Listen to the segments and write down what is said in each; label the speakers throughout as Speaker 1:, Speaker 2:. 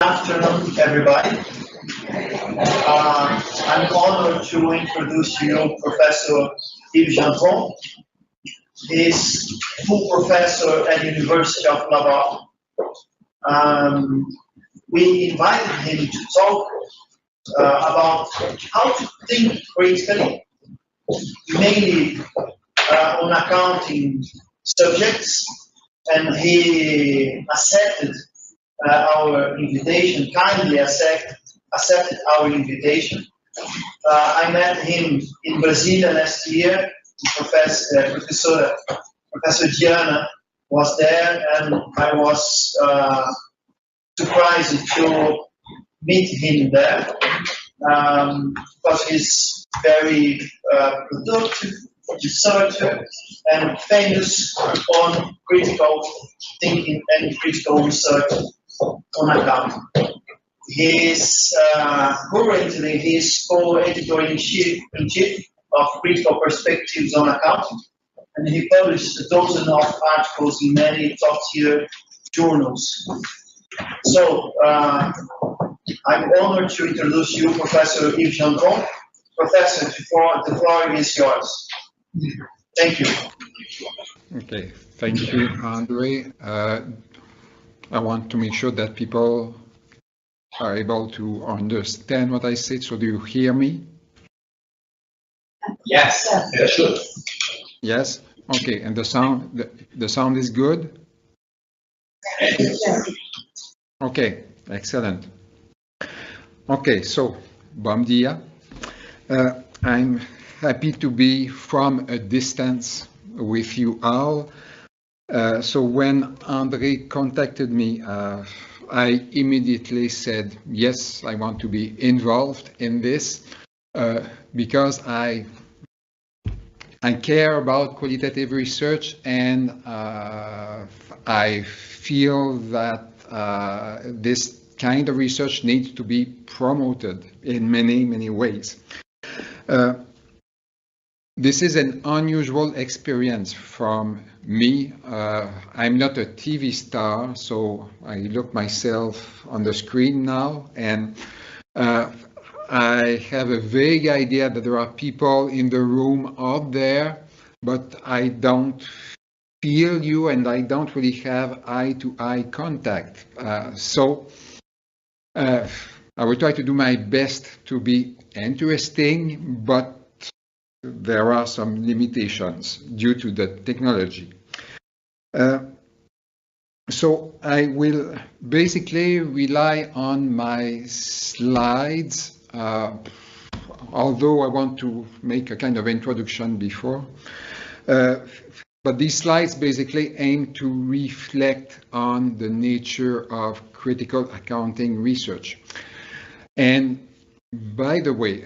Speaker 1: Good afternoon, everybody. I'm honored to introduce to you Professor Yves Gendron. He's full professor at the University of Laval. We invited him to talk about how to think critically, mainly on accounting subjects, and he accepted our invitation, kindly accepted our invitation. I met him in Brazil last year. Professor Diana was there, and I was surprised to meet him there because he's very productive researcher and famous on critical thinking and critical research on accounting. Currently he's co-editor-in-chief of Critical Perspectives on Accounting, and he published dozens of articles in many top-tier journals. So I'm honored to introduce you, Professor Yves Gendron. Professor, the floor is yours. Thank you.
Speaker 2: Okay, thank you, Andre. I want to make sure that people are able to understand what I said. So do you hear me?
Speaker 1: Yes, sure.
Speaker 2: Yes? Okay, and the sound is good? Okay, excellent. Okay, so bom dia. I'm happy to be from a distance with you all. So when Andre contacted me, I immediately said, yes, I want to be involved in this because I care about qualitative research, and I feel that this kind of research needs to be promoted in many, many ways. This is an unusual experience from me. I'm not a TV star, so I look myself on the screen now, and I have a vague idea that there are people in the room out there, but I don't feel you, and I don't really have eye-to-eye contact. So I will try to do my best to be interesting, but there are some limitations due to the technology. So I will basically rely on my slides, although I want to make a kind of introduction before. But these slides basically aim to reflect on the nature of critical accounting research. And by the way,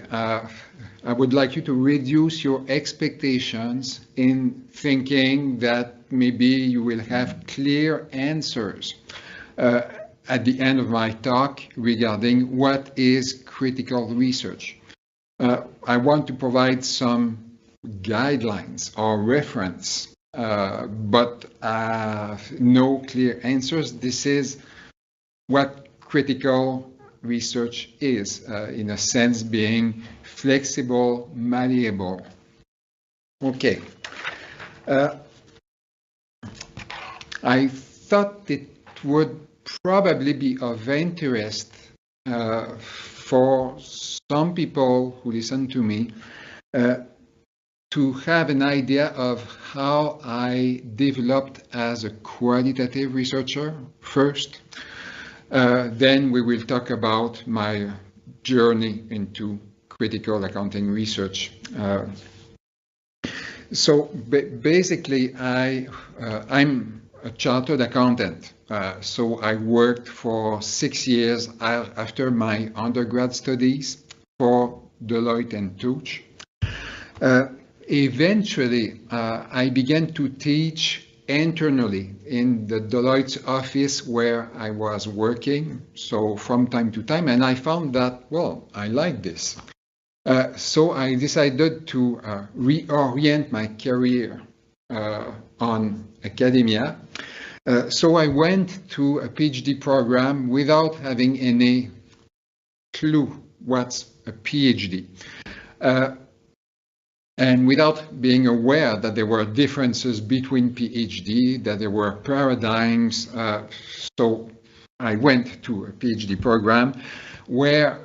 Speaker 2: I would like you to reduce your expectations in thinking that maybe you will have clear answers at the end of my talk regarding what is critical research. I want to provide some guidelines or reference, but no clear answers. This is what critical research is, in a sense, being flexible, malleable. Okay. I thought it would probably be of interest for some people who listen to me to have an idea of how I developed as a qualitative researcher first. Then we will talk about my journey into critical accounting research. So basically, I'm a chartered accountant. So I worked for 6 years after my undergrad studies for Deloitte and Touche. Eventually, I began to teach internally in the Deloitte's office where I was working, so from time to time, and I found that, well, I like this. So I decided to reorient my career on academia, So I went to a PhD program without having any clue what's a PhD. And without being aware that there were differences between PhD, that there were paradigms. So I went to a PhD program where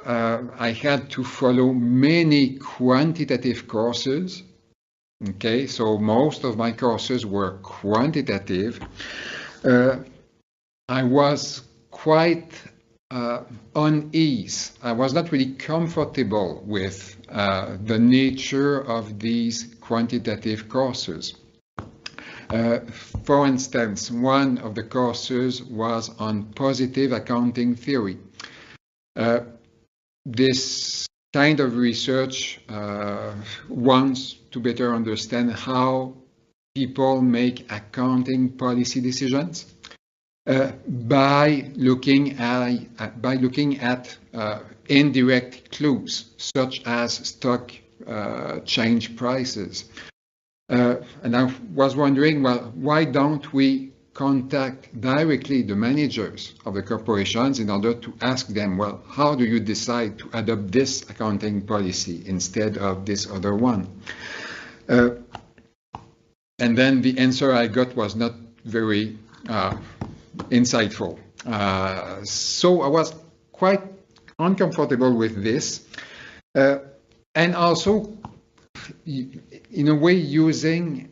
Speaker 2: I had to follow many quantitative courses. Okay, so most of my courses were quantitative. I was quite unease. I was not really comfortable with the nature of these quantitative courses. For instance, one of the courses was on positive accounting theory. This kind of research wants to better understand how people make accounting policy decisions by looking at indirect clues such as stock change prices. And I was wondering, well, why don't we contact directly the managers of the corporations in order to ask them, well, how do you decide to adopt this accounting policy instead of this other one? And then the answer I got was not very insightful. So I was quite uncomfortable with this. And also, in a way, using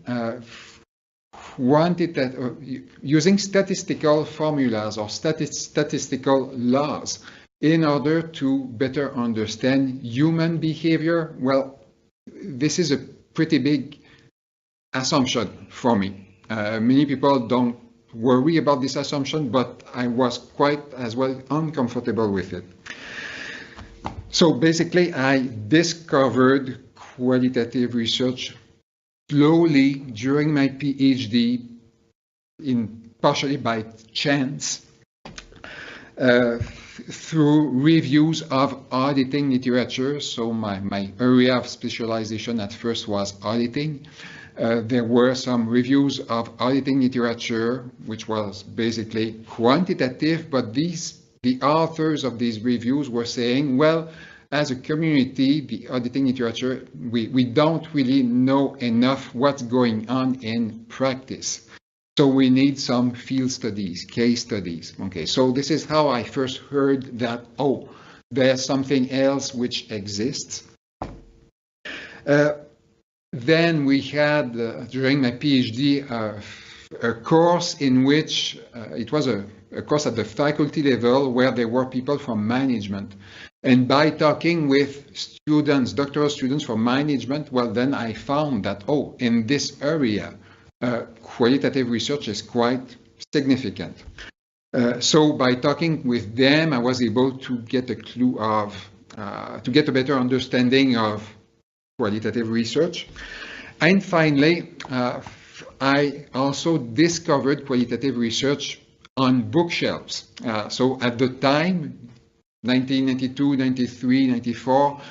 Speaker 2: using statistical formulas or statistical laws in order to better understand human behavior. Well, this is a pretty big assumption for me. Many people don't worry about this assumption, but I was quite as well uncomfortable with it. So basically, I discovered qualitative research slowly during my PhD, partially by chance, through reviews of auditing literature. So my area of specialization at first was auditing. There were some reviews of auditing literature, which was basically quantitative, but the authors of these reviews were saying, well, as a community, the auditing literature, we don't really know enough what's going on in practice. So we need some field studies, case studies. Okay, so this is how I first heard that, oh, there's something else which exists. Then we had, during my PhD, a course in which it was a course at the faculty level where there were people from management. And by talking with students, doctoral students from management, well, then I found that, oh, in this area, qualitative research is quite significant. So by talking with them, I was able to get a clue of, to get a better understanding of qualitative research. And finally, I also discovered qualitative research on bookshelves. So at the time, 1992, 93, 94,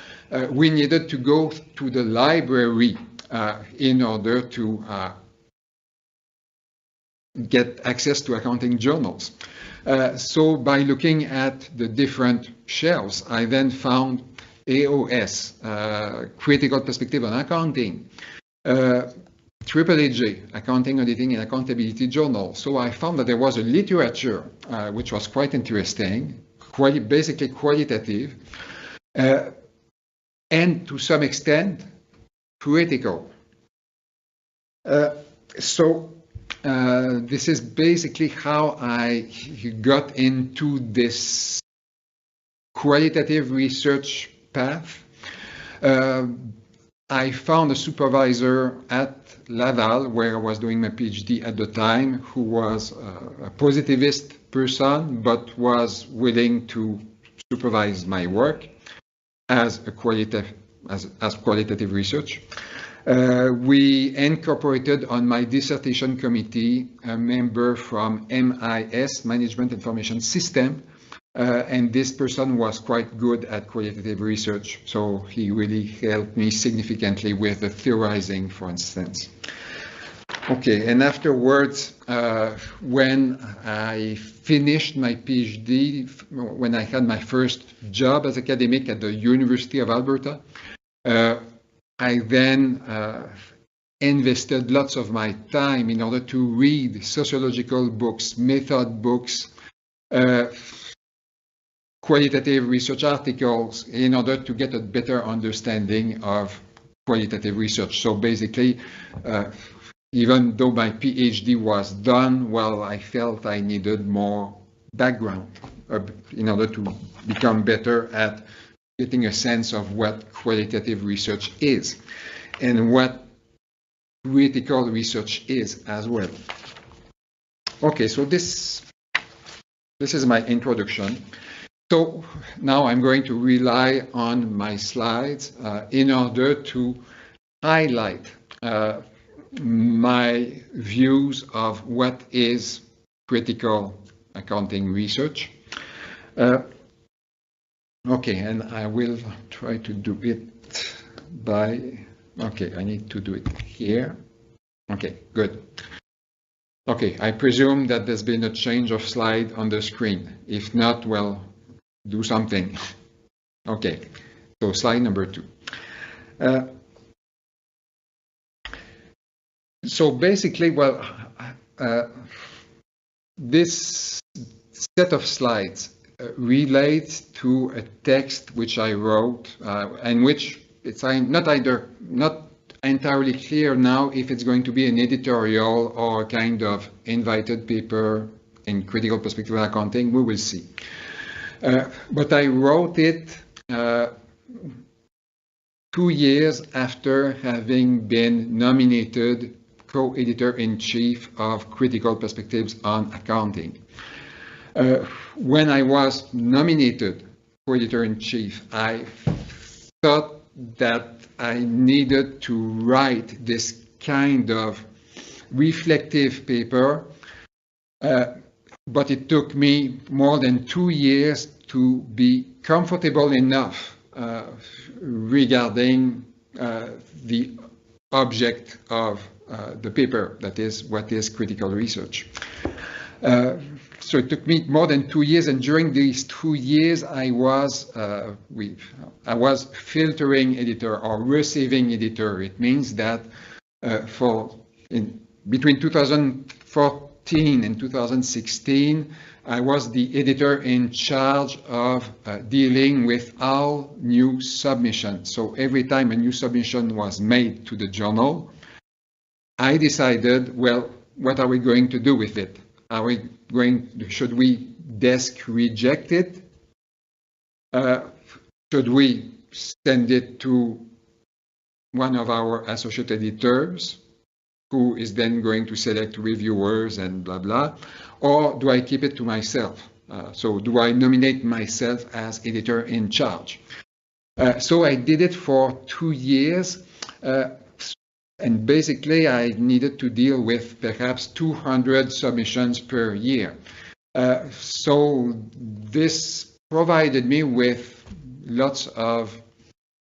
Speaker 2: we needed to go to the library in order to get access to accounting journals. So by looking at the different shelves, I then found AOS, Critical Perspective on Accounting, AAAJ, Accounting, Auditing, and Accountability Journal. So I found that there was a literature which was quite interesting, basically qualitative, and to some extent critical. So this is basically how I got into this qualitative research path. I found a supervisor at Laval, where I was doing my PhD at the time, who was a positivist person, but was willing to supervise my work as a qualitative research. We incorporated on my dissertation committee a member from MIS, Management Information System, and this person was quite good at qualitative research, so he really helped me significantly with the theorizing, for instance. Okay, and afterwards, when I finished my PhD, when I had my first job as academic at the University of Alberta, I then invested lots of my time in order to read sociological books, method books, qualitative research articles in order to get a better understanding of qualitative research. So basically, even though my PhD was done, well, I felt I needed more background in order to become better at getting a sense of what qualitative research is and what critical research is as well. Okay, so this is my introduction. So now I'm going to rely on my slides in order to highlight my views of what is critical accounting research. Okay, and I will try to do it by, okay, I need to do it here. Okay, good. Okay, I presume that there's been a change of slide on the screen. If not, well, do something. Okay, so slide number 2. So basically, well, this set of slides relates to a text which I wrote and which it's not entirely clear now if it's going to be an editorial or a kind of invited paper in critical perspective accounting. We will see. But I wrote it 2 years after having been nominated co-editor-in-chief of Critical Perspectives on Accounting. When I was nominated co-editor-in-chief, I thought that I needed to write this kind of reflective paper, but it took me more than 2 years to be comfortable enough regarding the object of the paper, that is, what is critical research. So it took me more than 2 years, and during these 2 years, I was filtering editor or receiving editor. It means that between 2014 and 2016, I was the editor in charge of dealing with all new submissions. So every time a new submission was made to the journal, I decided, well, what are we going to do with it? Should we desk reject it? Should we send it to one of our associate editors, who is then going to select reviewers and blah, blah? Or do I keep it to myself? So do I nominate myself as editor in charge? So I did it for 2 years. And basically, I needed to deal with perhaps 200 submissions per year. So this provided me with lots of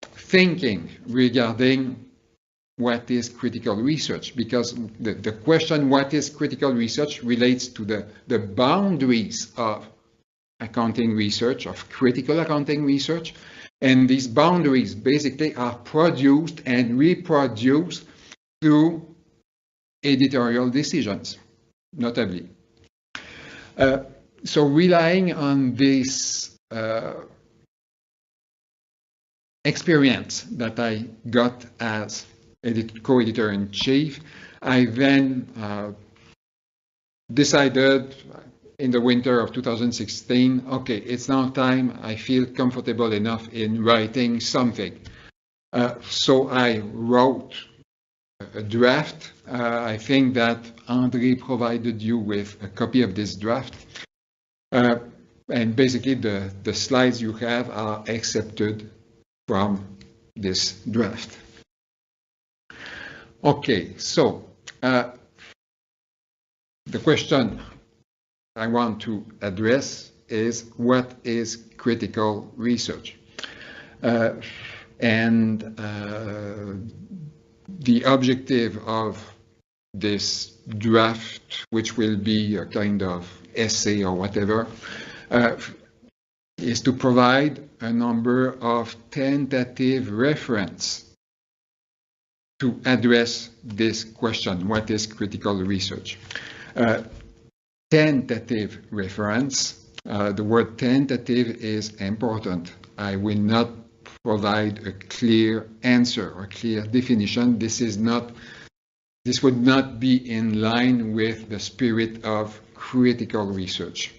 Speaker 2: thinking regarding what is critical research, because the question, what is critical research, relates to the boundaries of accounting research, of critical accounting research. And these boundaries basically are produced and reproduced through editorial decisions, notably. So relying on this experience that I got as co-editor-in-chief, I then decided in the winter of 2016, okay, it's now time, I feel comfortable enough in writing something. So I wrote a draft. I think that André provided you with a copy of this draft. And basically the slides you have are accepted from this draft. Okay, so the question I want to address is, what is critical research? And the objective of this draft, which will be a kind of essay or whatever, is to provide a number of tentative reference to address this question, what is critical research? Tentative reference. The word tentative is important. I will not provide a clear answer or clear definition. This would not be in line with the spirit of critical research.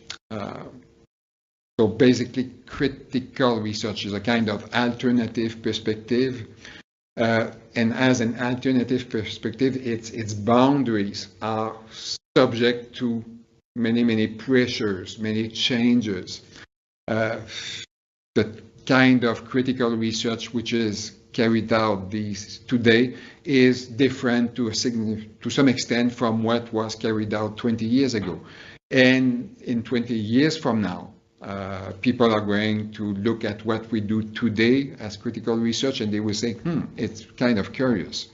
Speaker 2: So basically, critical research is a kind of alternative perspective. And as an alternative perspective, its boundaries are subject to many pressures, many changes. The kind of critical research which is carried out today is different to some extent from what was carried out 20 years ago. And in 20 years from now, people are going to look at what we do today as critical research and they will say, it's kind of curious.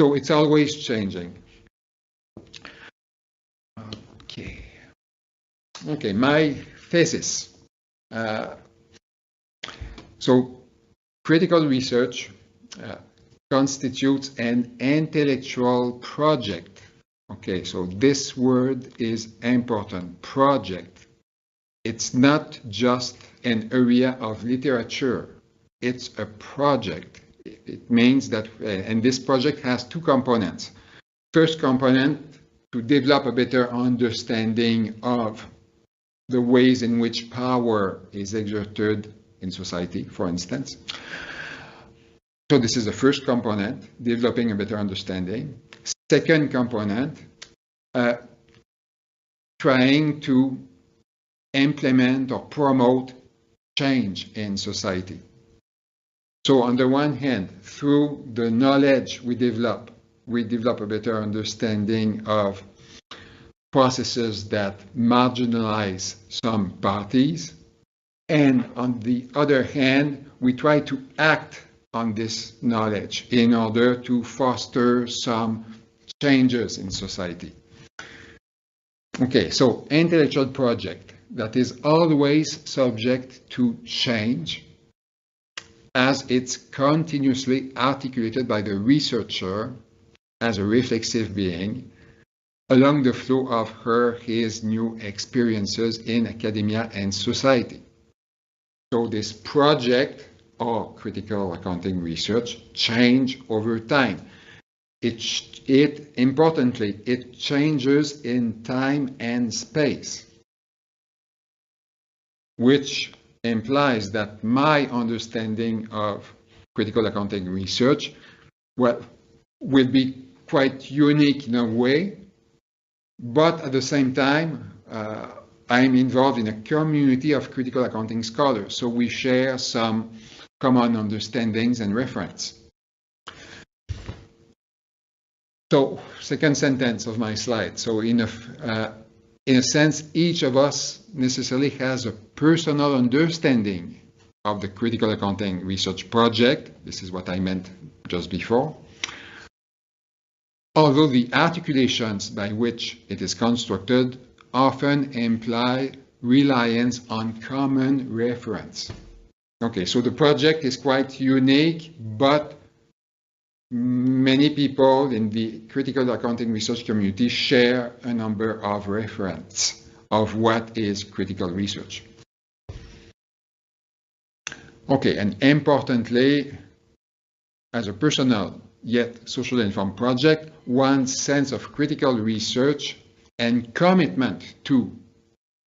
Speaker 2: So it's always changing. Okay, my thesis. So critical research constitutes an intellectual project. Okay, so this word is important, project. It's not just an area of literature, it's a project. It means that, and this project has two components. First component, to develop a better understanding of the ways in which power is exerted in society, for instance. So this is the first component, developing a better understanding. Second component, trying to implement or promote change in society. So on the one hand, through the knowledge we develop a better understanding of processes that marginalize some parties. And on the other hand, we try to act on this knowledge in order to foster some changes in society. Okay, so intellectual project that is always subject to change as it's continuously articulated by the researcher as a reflexive being along the flow of his new experiences in academia and society. So this project or critical accounting research change over time. Importantly, it changes in time and space, which implies that my understanding of critical accounting research will be quite unique in a way, but at the same time, I'm involved in a community of critical accounting scholars, so we share some common understandings and reference. So, second sentence of my slide. So, in a sense, each of us necessarily has a personal understanding of the critical accounting research project. This is what I meant just before. Although the articulations by which it is constructed often imply reliance on common reference. Okay, so the project is quite unique, but many people in the critical accounting research community share a number of references of what is critical research. Okay, and importantly, as a personal yet socially informed project, one's sense of critical research and commitment to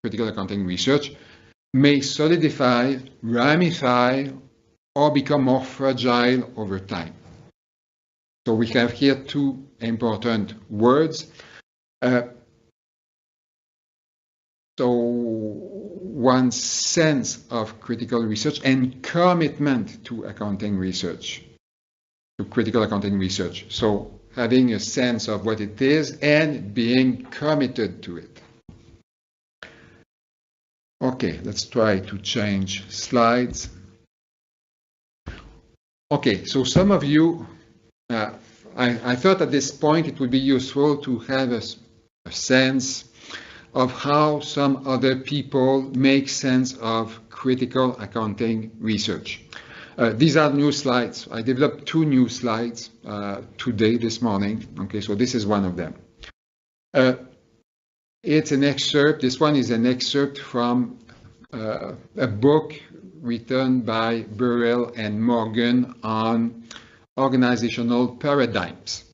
Speaker 2: critical accounting research may solidify, ramify, or become more fragile over time. So we have here two important words. So one's sense of critical research and commitment to accounting research, to critical accounting research. So having a sense of what it is and being committed to it. Okay, let's try to change slides. Okay, so some of you I thought at this point it would be useful to have a sense of how some other people make sense of critical accounting research. These are new slides. I developed 2 new slides today, this morning. Okay, so this is one of them. It's an excerpt. This one is an excerpt from a book written by Burrell and Morgan on organizational paradigms.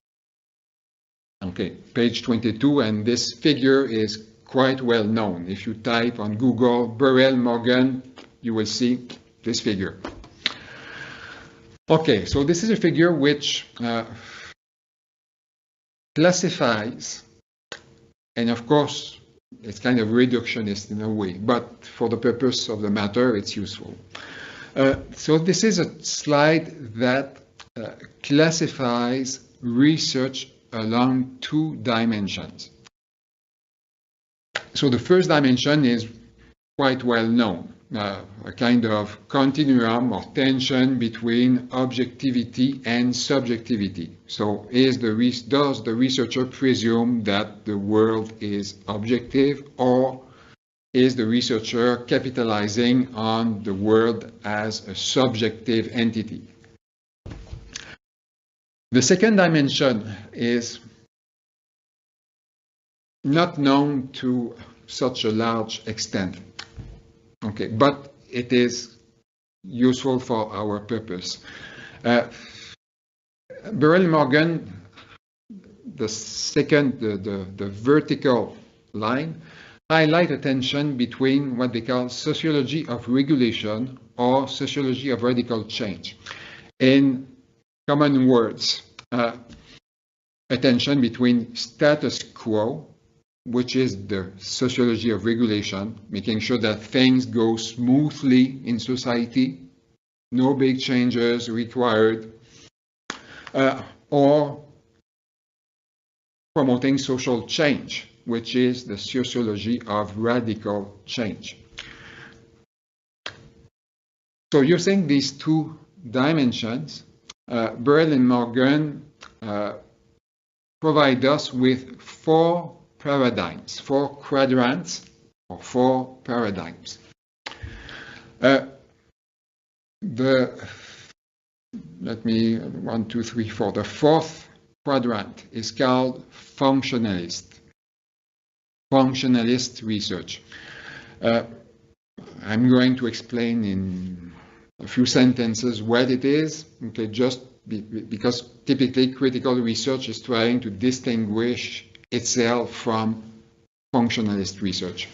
Speaker 2: Okay, page 22, and this figure is quite well known. If you type on Google Burrell Morgan, you will see this figure. Okay, so this is a figure which classifies, and of course, it's kind of reductionist in a way, but for the purpose of the matter, it's useful. So this is a slide that classifies research along 2 dimensions. So the first dimension is quite well known, a kind of continuum or tension between objectivity and subjectivity. So does the researcher presume that the world is objective, or is the researcher capitalizing on the world as a subjective entity? The second dimension is not known to such a large extent. Okay, but it is useful for our purpose. Burrell Morgan, the vertical line, highlight a tension between what they call sociology of regulation or sociology of radical change. In common words, a tension between status quo, which is the sociology of regulation, making sure that things go smoothly in society, no big changes required, or promoting social change, which is the sociology of radical change. So using these 2 dimensions, Burrell and Morgan provide us with 4 paradigms, 4 quadrants, or 4 paradigms. The 4th quadrant is called functionalist research. I'm going to explain in a few sentences what it is, okay, just because typically critical research is trying to distinguish itself from functionalist research.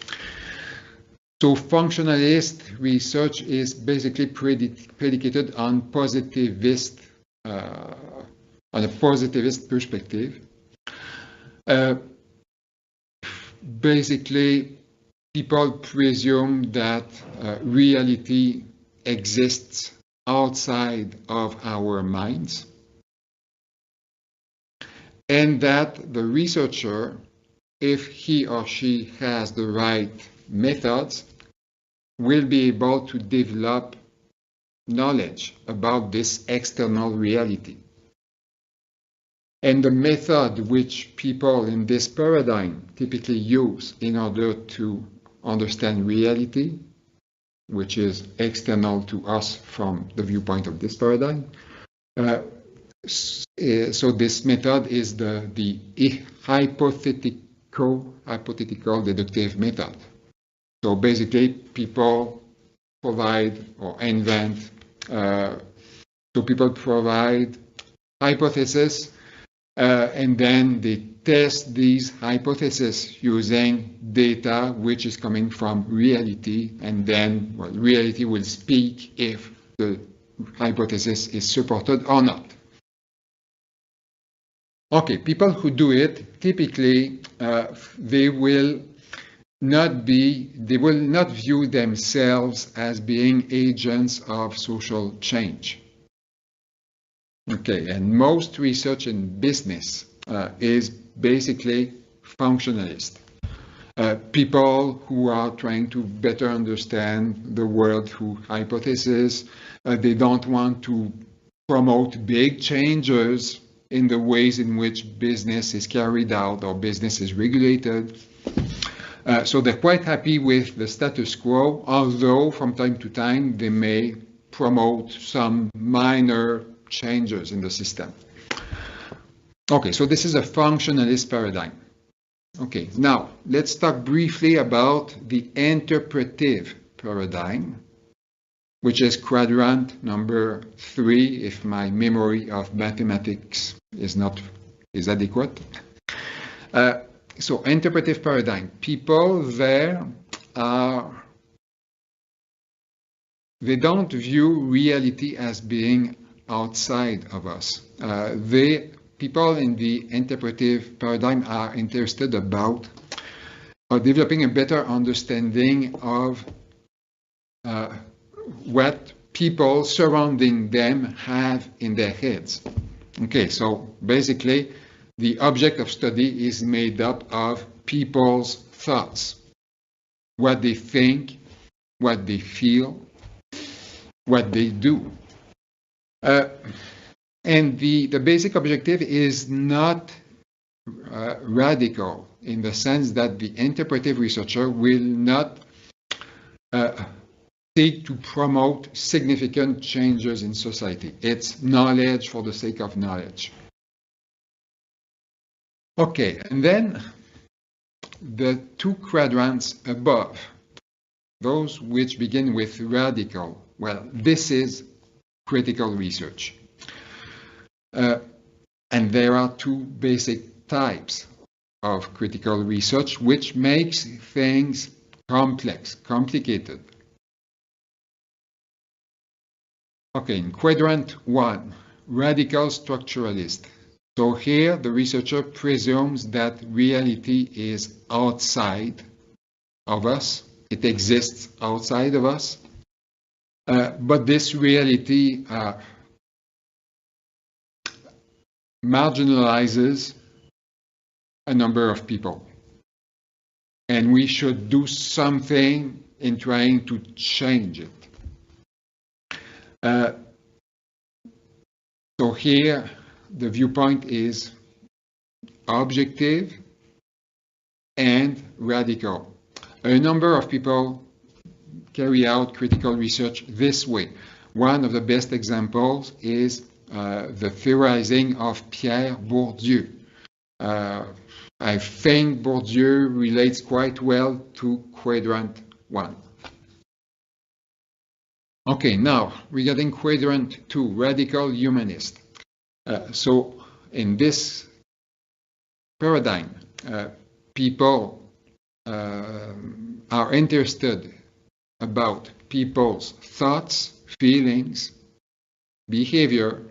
Speaker 2: So functionalist research is basically predicated on a positivist perspective. Basically, people presume that reality exists outside of our minds, and that the researcher, if he or she has the right methods, will be able to develop knowledge about this external reality. And the method which people in this paradigm typically use in order to understand reality, which is external to us from the viewpoint of this paradigm, so this method is the hypothetical deductive method. So basically, people provide or invent, so people provide hypotheses, and then they test these hypotheses using data which is coming from reality, and then reality will speak if the hypothesis is supported or not. Okay, people who do it, typically, they will not view themselves as being agents of social change. Okay, and most research in business is basically functionalist. People who are trying to better understand the world through hypotheses, they don't want to promote big changes in the ways in which business is carried out or business is regulated. So they're quite happy with the status quo, although from time to time they may promote some minor changes in the system. Okay, so this is a functionalist paradigm. Okay, now let's talk briefly about the interpretive paradigm, which is quadrant number 3, if my memory of mathematics is adequate. So interpretive paradigm. People there they don't view reality as being outside of us. People in the interpretive paradigm are interested about developing a better understanding of what people surrounding them have in their heads. Okay, so basically, the object of study is made up of people's thoughts, what they think, what they feel, what they do. And the basic objective is not radical in the sense that the interpretive researcher will not seek to promote significant changes in society. It's knowledge for the sake of knowledge. Okay, and then the 2 quadrants above, those which begin with radical, well, this is critical research. And there are 2 basic types of critical research, which makes things complex, complicated. Okay, in quadrant 1, radical structuralist. So here the researcher presumes that reality is outside of us. It exists outside of us. But this reality marginalizes a number of people. And we should do something in trying to change it. So here, the viewpoint is objective and radical. A number of people carry out critical research this way. One of the best examples is the theorizing of Pierre Bourdieu. I think Bourdieu relates quite well to quadrant 1. Okay, now regarding quadrant 2, radical humanist. So in this paradigm, people are interested about people's thoughts, feelings, behavior,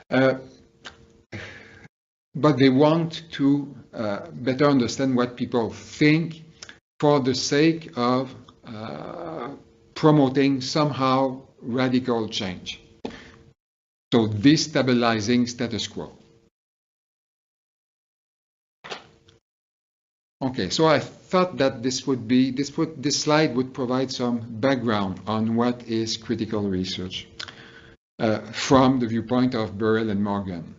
Speaker 2: but they want to better understand what people think for the sake of promoting somehow radical change. So destabilizing status quo. Okay, so I thought that this slide would provide some background on what is critical research from the viewpoint of Burrell and Morgan.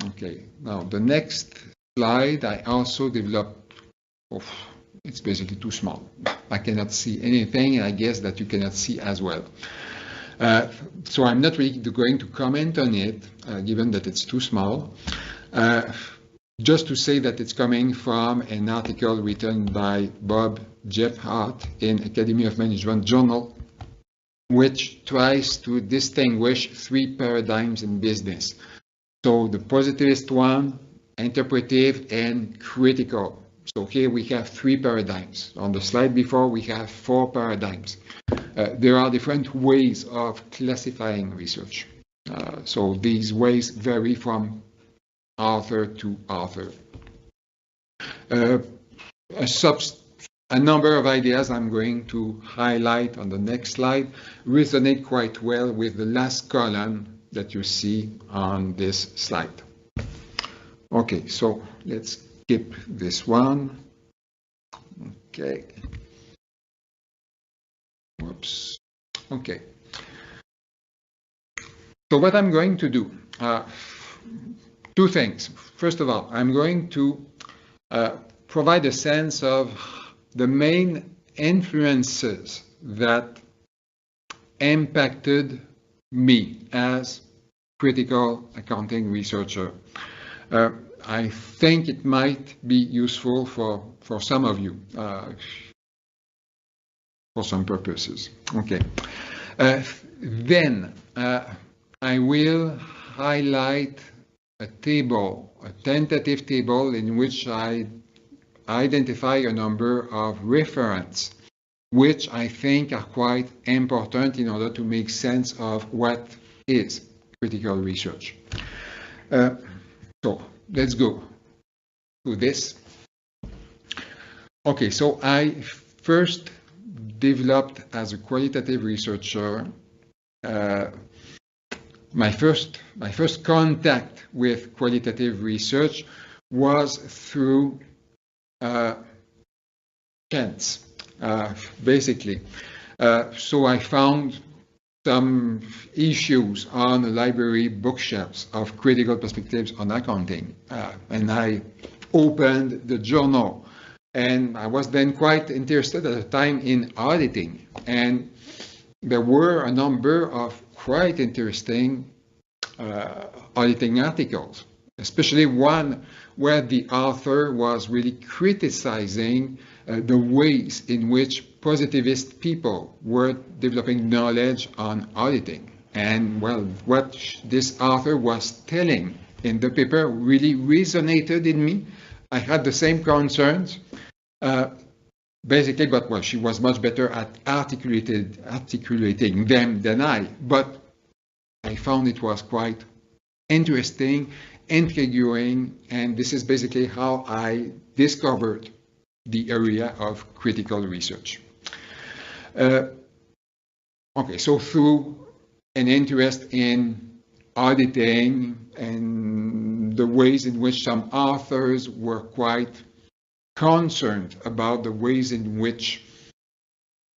Speaker 2: Okay, now the next slide I also developed. Oh, it's basically too small. I cannot see anything, and I guess that you cannot see as well. So I'm not really going to comment on it, given that it's too small. Just to say that it's coming from an article written by Bob Gephardt in Academy of Management Journal, which tries to distinguish 3 paradigms in business. So the positivist one, interpretive, and critical. So here we have 3 paradigms. On the slide before, we have 4 paradigms. There are different ways of classifying research. So these ways vary from author to author. A number of ideas I'm going to highlight on the next slide resonate quite well with the last column that you see on this slide. Okay, so let's skip this one. Okay. Whoops. Okay. So what I'm going to do, two things. First of all, I'm going to provide a sense of the main influences that impacted me as critical accounting researcher. I think it might be useful for some of you for some purposes. Okay. Then I will highlight a table, a tentative table in which I identify a number of references which I think are quite important in order to make sense of what is critical research. So let's go to this. Okay, so I first developed as a qualitative researcher. My first contact with qualitative research was through chance, basically. So I found some issues on the library bookshelves of critical perspectives on accounting, and I opened the journal, and I was then quite interested at the time in auditing, and there were a number of quite interesting auditing articles, especially one where the author was really criticizing the ways in which positivist people were developing knowledge on auditing. And well, what this author was telling in the paper really resonated in me. I had the same concerns, basically, but well, she was much better at articulating them than I. But I found it was quite interesting, intriguing, and this is basically how I discovered the area of critical research. Okay, so through an interest in auditing and the ways in which some authors were quite concerned about the ways in which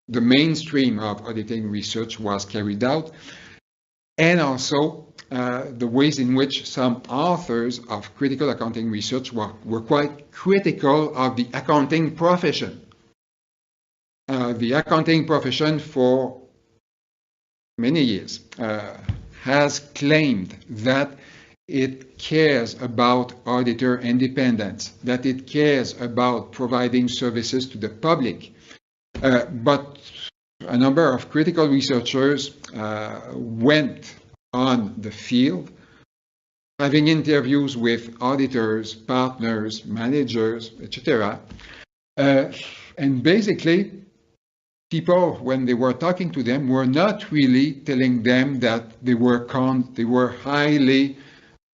Speaker 2: the mainstream of auditing research was carried out, and also the ways in which some authors of critical accounting research were quite critical of the accounting profession. The accounting profession for many years has claimed that it cares about auditor independence, that it cares about providing services to the public. But a number of critical researchers went on the field, having interviews with auditors, partners, managers, etc. And basically, people, when they were talking to them, were not really telling them that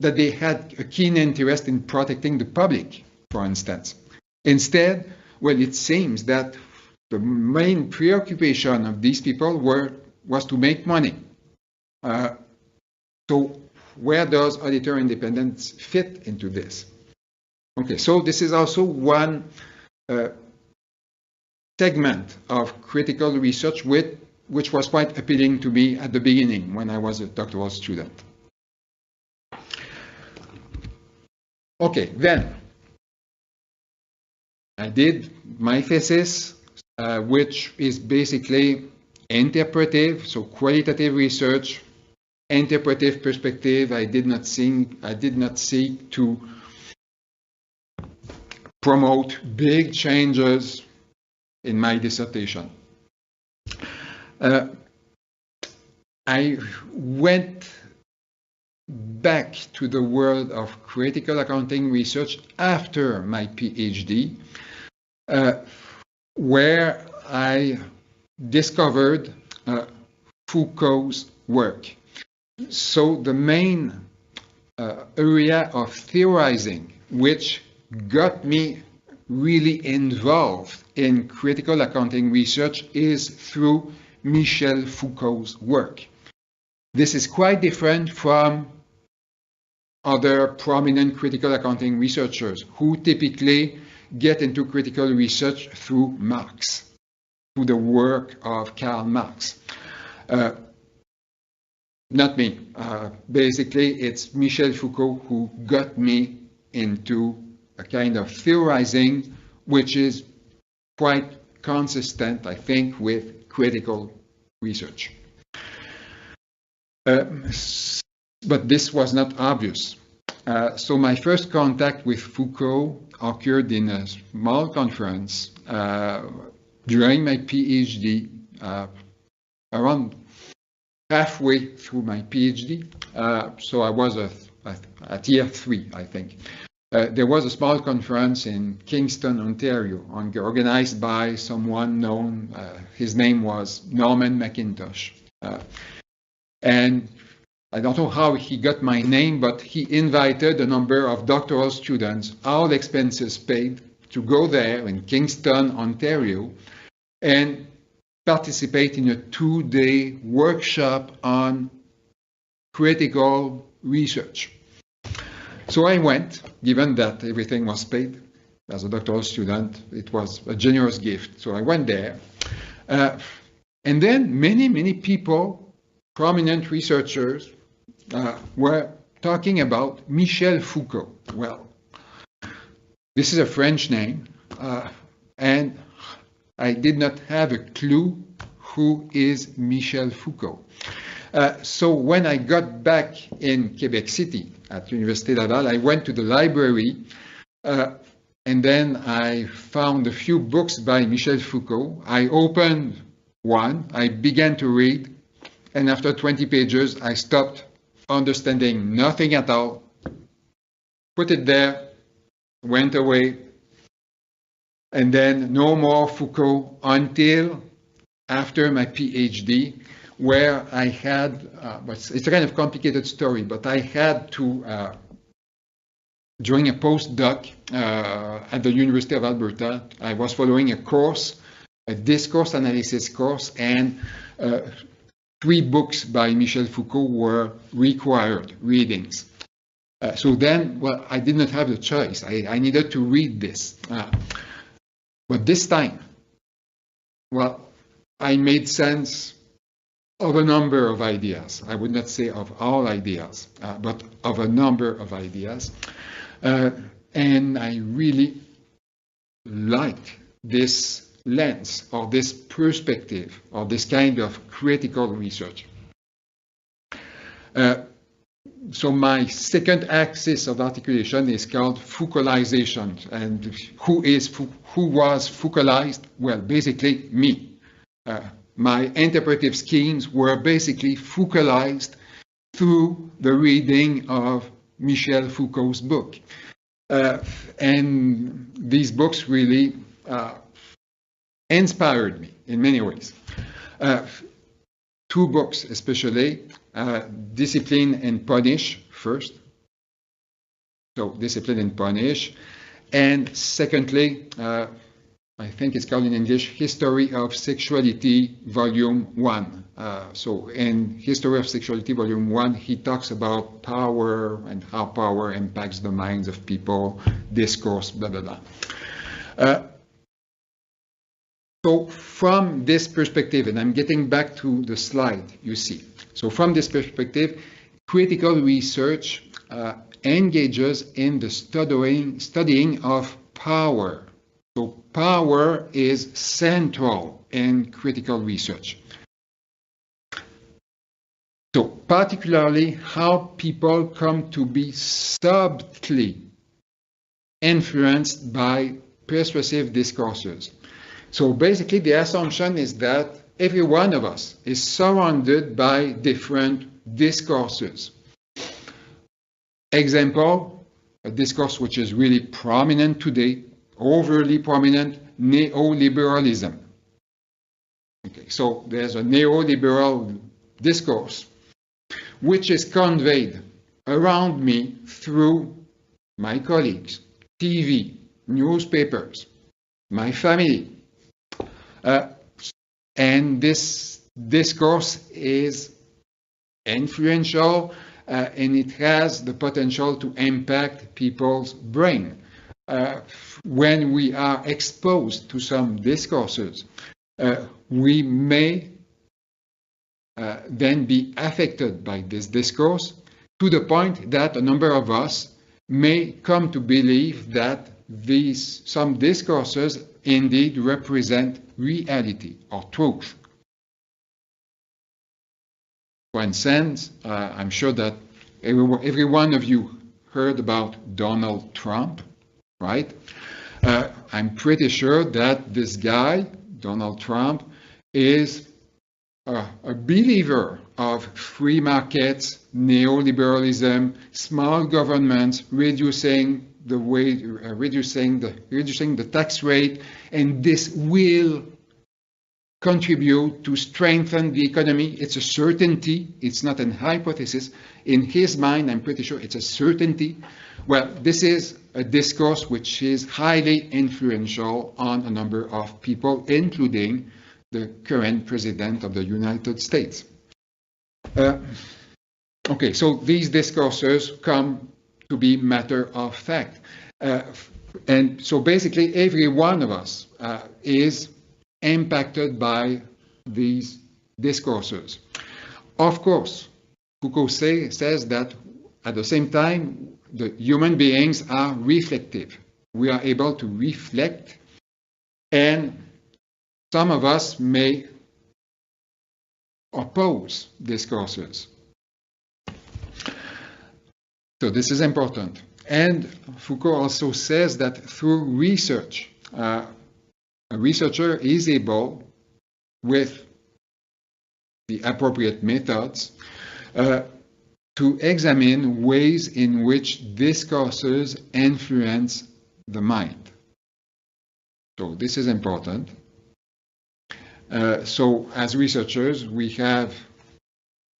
Speaker 2: that they had a keen interest in protecting the public, for instance. Instead, well, it seems that the main preoccupation of these people was to make money. So where does auditor independence fit into this? Okay, so this is also one segment of critical research which was quite appealing to me at the beginning when I was a doctoral student. Okay, then I did my thesis, which is basically interpretive, so qualitative research, interpretive perspective. I did not seek to promote big changes in my dissertation. I went back to the world of critical accounting research after my PhD, where I discovered Foucault's work. So the main area of theorizing which got me really involved in critical accounting research is through Michel Foucault's work. This is quite different from other prominent critical accounting researchers who typically get into critical research through Marx, through the work of Karl Marx. not me. Basically, it's Michel Foucault who got me into a kind of theorizing, which is quite consistent, I think, with critical research. But this was not obvious. So my first contact with Foucault occurred in a small conference during my PhD, around halfway through my PhD. So I was at year 3, I think. There was a small conference in Kingston, Ontario, organized by someone known. His name was Norman McIntosh. And I don't know how he got my name, but he invited a number of doctoral students, all expenses paid, to go there in Kingston, Ontario, and participate in a 2-day workshop on critical research. So I went, given that everything was paid as a doctoral student. It was a generous gift. So I went there. And then many people, prominent researchers, were talking about Michel Foucault. Well, this is a French name, and I did not have a clue who is Michel Foucault. So when I got back in Quebec City at Université Laval, I went to the library, and then I found a few books by Michel Foucault. I opened one, I began to read, and after 20 pages, I stopped, understanding nothing at all, put it there, went away, and then no more Foucault until after my PhD, where I had, it's a kind of complicated story, but I had to, during a postdoc at the University of Alberta, I was following a course, a discourse analysis course, and 3 books by Michel Foucault were required readings. So then, well, I did not have the choice. I needed to read this. But this time, well, I made sense of a number of ideas. I would not say of all ideas, but of a number of ideas. And I really liked this lens or this perspective or this kind of critical research. So my second axis of articulation is called Foucaultization. And who was Foucaultized? Well, basically me. My interpretive schemes were basically Foucaultized through the reading of Michel Foucault's book. And these books really inspired me in many ways. 2 books especially, Discipline and Punish first. So Discipline and Punish. And secondly, I think it's called in English, History of Sexuality, Volume 1. So in History of Sexuality, Volume 1, he talks about power and how power impacts the minds of people, discourse, blah, blah, blah. So from this perspective, and I'm getting back to the slide you see. So from this perspective, critical research engages in the studying of power. So power is central in critical research. So particularly how people come to be subtly influenced by persuasive discourses. So basically the assumption is that every one of us is surrounded by different discourses. Example, a discourse which is really prominent today, overly prominent, neoliberalism. Okay, so there's a neoliberal discourse which is conveyed around me through my colleagues, TV, newspapers, my family. And this discourse is influential and it has the potential to impact people's brain. When we are exposed to some discourses, we may then be affected by this discourse to the point that a number of us may come to believe that some discourses indeed represent reality or truth. For instance, I'm sure that every one of you heard about Donald Trump, right? I'm pretty sure that this guy, Donald Trump, is a believer of free markets, neoliberalism, small governments, reducing the tax rate, and this will contribute to strengthen the economy. It's a certainty. It's not an hypothesis. In his mind, I'm pretty sure it's a certainty. Well, this is a discourse which is highly influential on a number of people, including the current president of the United States. Okay, so these discourses come to be matter of fact. And so basically every one of us is impacted by these discourses. Of course, Foucault says that at the same time, the human beings are reflective. We are able to reflect, and some of us may oppose discourses. So this is important. And Foucault also says that through research, a researcher is able, with the appropriate methods, to examine ways in which discourses influence the mind. So this is important. So as researchers, we have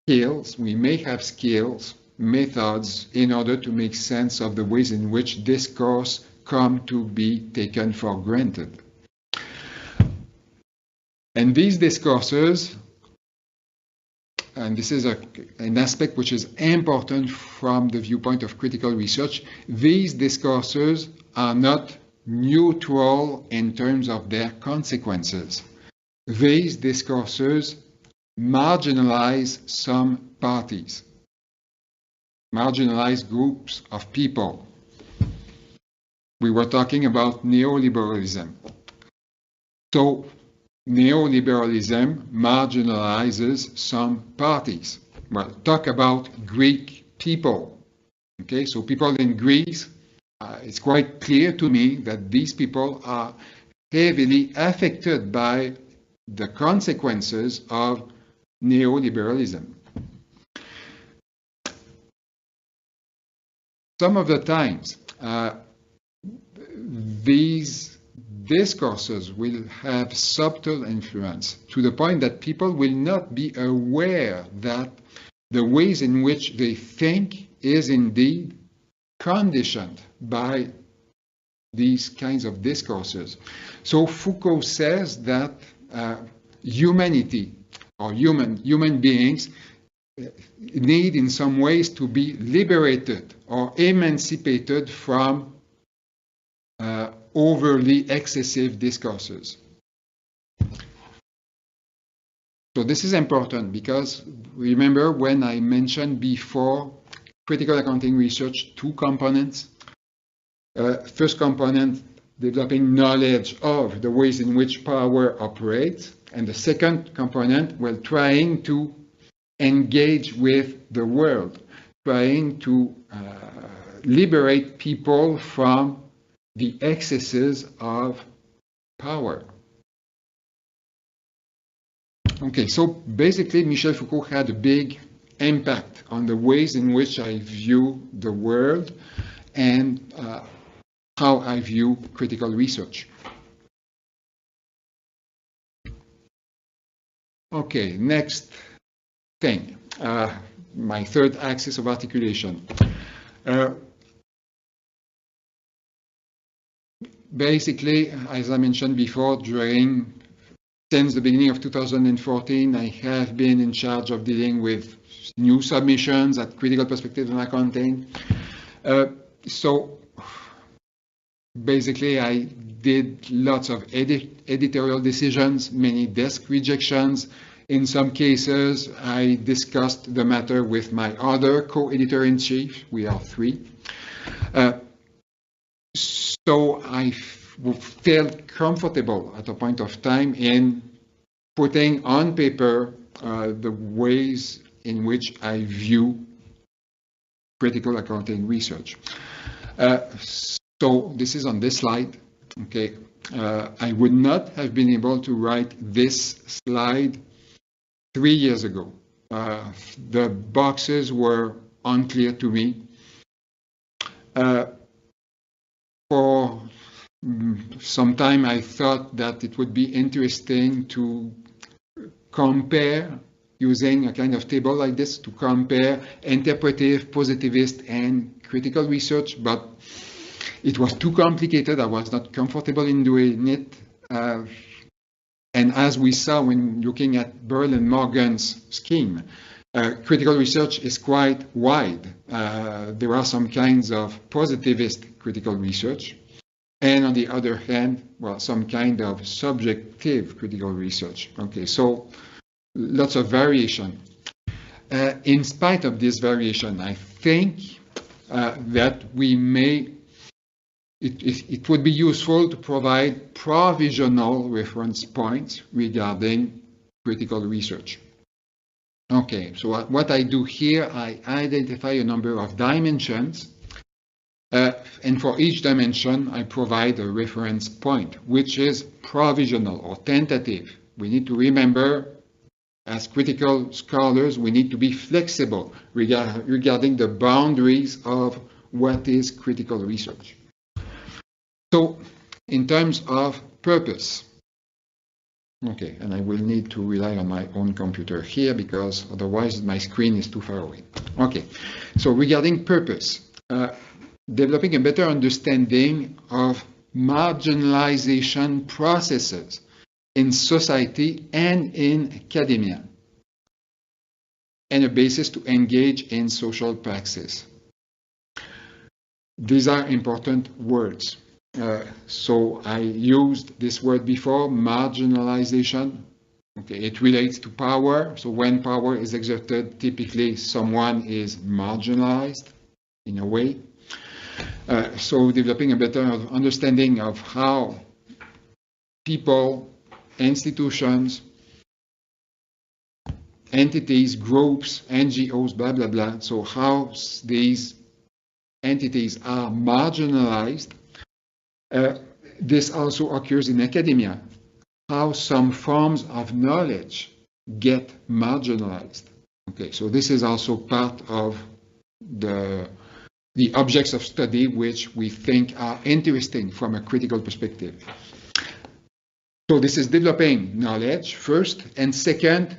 Speaker 2: skills, we may have skills, methods in order to make sense of the ways in which discourse come to be taken for granted. And these discourses, and this is an aspect which is important from the viewpoint of critical research, these discourses are not neutral in terms of their consequences. These discourses marginalize some parties, marginalize groups of people. We were talking about neoliberalism. So neoliberalism marginalizes some parties. Well, talk about Greek people. Okay, so people in Greece, it's quite clear to me that these people are heavily affected by the consequences of neoliberalism. Some of the times, these discourses will have subtle influence to the point that people will not be aware that the ways in which they think is indeed conditioned by these kinds of discourses. So Foucault says that humanity or human beings need in some ways to be liberated or emancipated from overly excessive discourses. So this is important because remember when I mentioned before critical accounting research, two components. First component, developing knowledge of the ways in which power operates, and the second component, well, trying to engage with the world, trying to liberate people from the excesses of power. Okay, so basically Michel Foucault had a big impact on the ways in which I view the world and how I view critical research. Okay, next thing, my third axis of articulation. Basically, as I mentioned before, since the beginning of 2014, I have been in charge of dealing with new submissions at Critical Perspectives on Accounting. So basically, I did lots of editorial decisions, many desk rejections, In some cases, I discussed the matter with my other co-editor-in-chief. We are 3. So I felt comfortable at a point of time in putting on paper the ways in which I view critical accounting research. So this is on this slide. Okay, I would not have been able to write this slide 3 years ago. The boxes were unclear to me. For some time, I thought that it would be interesting to compare, using a kind of table like this, to compare interpretive, positivist, and critical research, but it was too complicated. I was not comfortable in doing it. And as we saw when looking at Burl and Morgan's scheme, critical research is quite wide. There are some kinds of positivist critical research, and on the other hand, well, some kind of subjective critical research. Okay, so lots of variation. In spite of this variation, I think that we may, it would be useful to provide provisional reference points regarding critical research. Okay, so what I do here, I identify a number of dimensions, and for each dimension, I provide a reference point, which is provisional or tentative. We need to remember, as critical scholars, we need to be flexible regarding the boundaries of what is critical research. So, in terms of purpose, okay, and I will need to rely on my own computer here because otherwise my screen is too far away. Okay, so regarding purpose, developing a better understanding of marginalization processes in society and in academia, and a basis to engage in social praxis. These are important words. So I used this word before, marginalization. Okay, it relates to power. So when power is exerted, typically someone is marginalized in a way. So developing a better understanding of how people, institutions, entities, groups, NGOs, blah, blah, blah. So how these entities are marginalized. This also occurs in academia, how some forms of knowledge get marginalized. Okay, so this is also part of the objects of study which we think are interesting from a critical perspective. So this is developing knowledge first, and second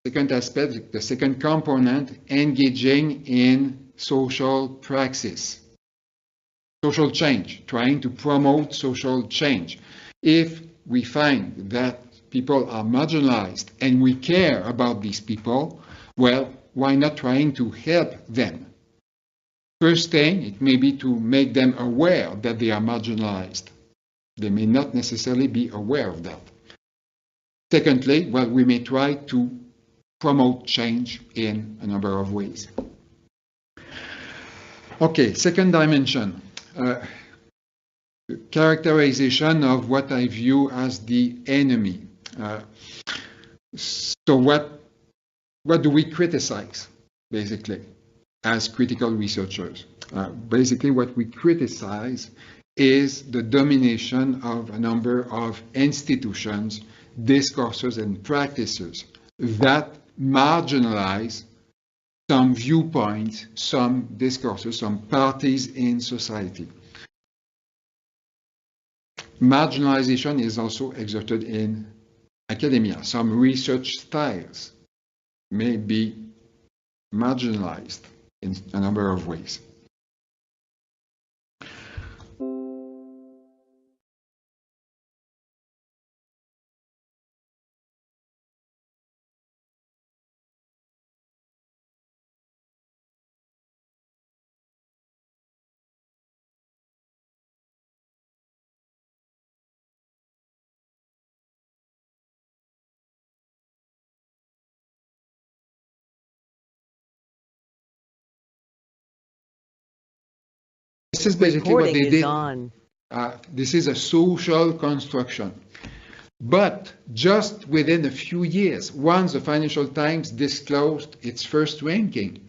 Speaker 2: aspect, the second component, engaging in social praxis. Social change, trying to promote social change. If we find that people are marginalized and we care about these people, well, why not trying to help them? First thing, it may be to make them aware that they are marginalized. They may not necessarily be aware of that. Secondly, well, we may try to promote change in a number of ways. Okay, second dimension. Characterization of what I view as the enemy. So what do we criticize, basically, as critical researchers? Basically, what we criticize is the domination of a number of institutions, discourses, and practices that marginalize some viewpoints, some discourses, some parties in society. Marginalization is also exerted in academia. Some research styles may be marginalized in a number of ways. This is basically what they did.
Speaker 3: On.
Speaker 2: This is a social construction. But just within a few years, once the Financial Times disclosed its first ranking,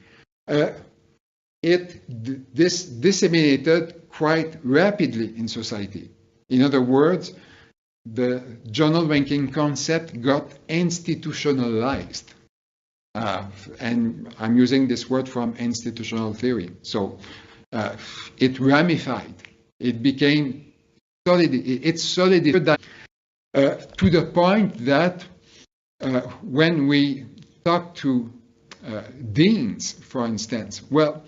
Speaker 2: this disseminated quite rapidly in society. In other words, the journal ranking concept got institutionalized. And I'm using this word from institutional theory. So it ramified. It became solidified to the point that when we talk to deans, for instance, well,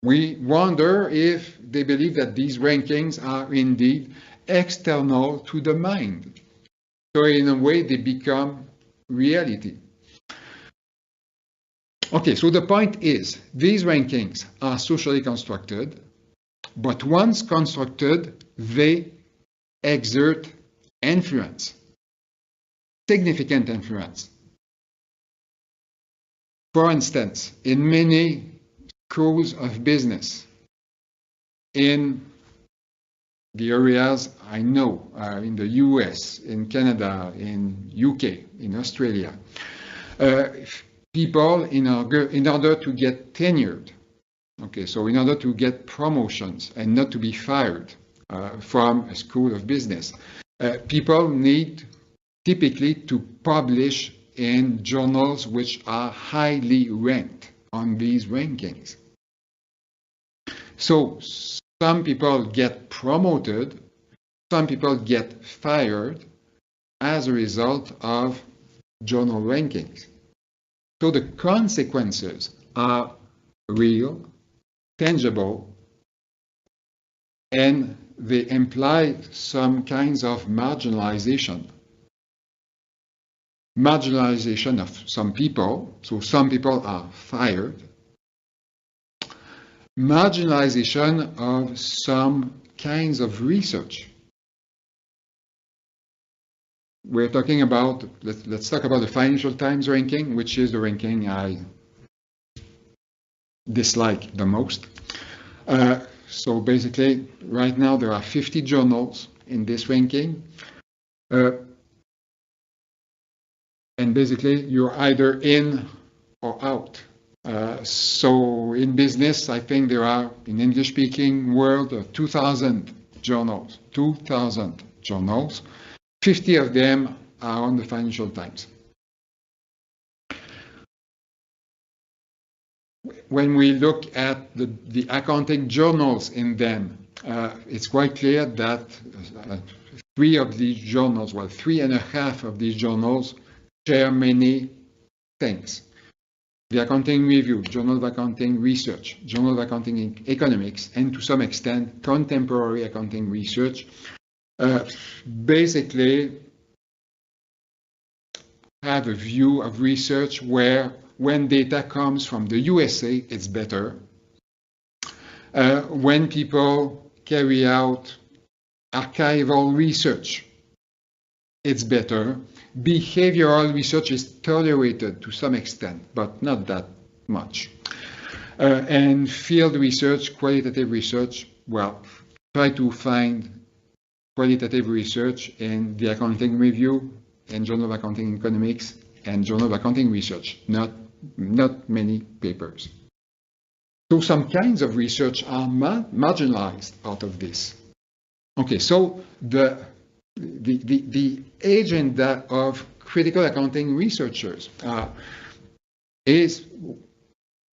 Speaker 2: we wonder if they believe that these rankings are indeed external to the mind. So in a way, they become reality. Okay, so the point is, these rankings are socially constructed, but once constructed, they exert influence, significant influence. For instance, in many schools of business, in the areas I know, in the US, in Canada, in UK, in Australia, people, in order to get tenured, okay, so in order to get promotions and not to be fired from a school of business, people need typically to publish in journals which are highly ranked on these rankings. So some people get promoted, some people get fired as a result of journal rankings. So the consequences are real, tangible, and they imply some kinds of marginalization. Marginalization of some people, so some people are fired. Marginalization of some kinds of research. We're talking about, let's talk about the Financial Times ranking, which is the ranking I dislike the most. So basically, right now there are 50 journals in this ranking. And basically, you're either in or out. So in business, I think there are, in English-speaking world, 2,000 journals. 2,000 journals. 50 of them are on the Financial Times. When we look at the accounting journals in them, it's quite clear that 3 of these journals, well, 3.5 of these journals share many things. The Accounting Review, Journal of Accounting Research, Journal of Accounting Economics, and to some extent, Contemporary Accounting Research, basically have a view of research where when data comes from the USA, it's better. When people carry out archival research, it's better. Behavioral research is tolerated to some extent, but not that much. And field research, qualitative research, well, try to find qualitative research in the Accounting Review and Journal of Accounting Economics and Journal of Accounting Research, not many papers. So some kinds of research are marginalized out of this. Okay, so the agenda of critical accounting researchers is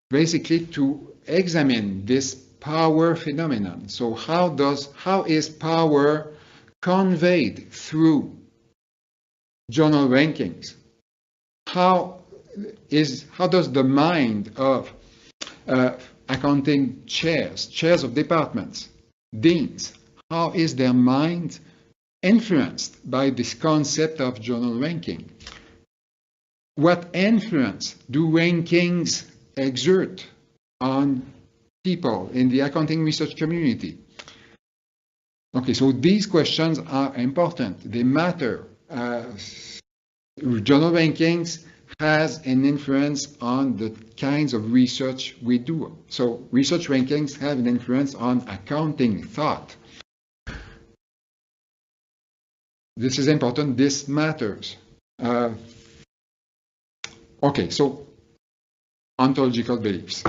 Speaker 2: basically to examine this power phenomenon. So how is power conveyed through journal rankings? How does the mind of accounting chairs of departments, deans, how is their mind influenced by this concept of journal ranking? What influence do rankings exert on people in the accounting research community? Okay, so these questions are important. They matter. Journal rankings has an influence on the kinds of research we do. So research rankings have an influence on accounting thought. This is important, this matters. Okay, so ontological beliefs.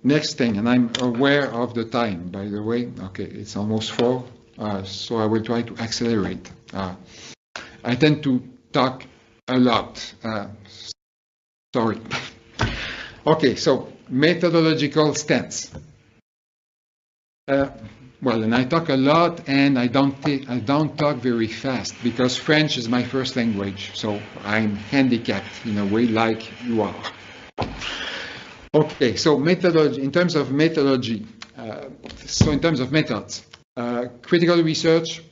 Speaker 2: Next thing, and I'm aware of the time, by the way. Okay, it's almost 4, so I will try to accelerate. I tend to talk a lot. Sorry. Okay, so methodological stance. Well, and I talk a lot, and I don't talk very fast because French is my first language, so I'm handicapped in a way, like you are. Okay, so methodology. In terms of methodology, in terms of methods, critical research,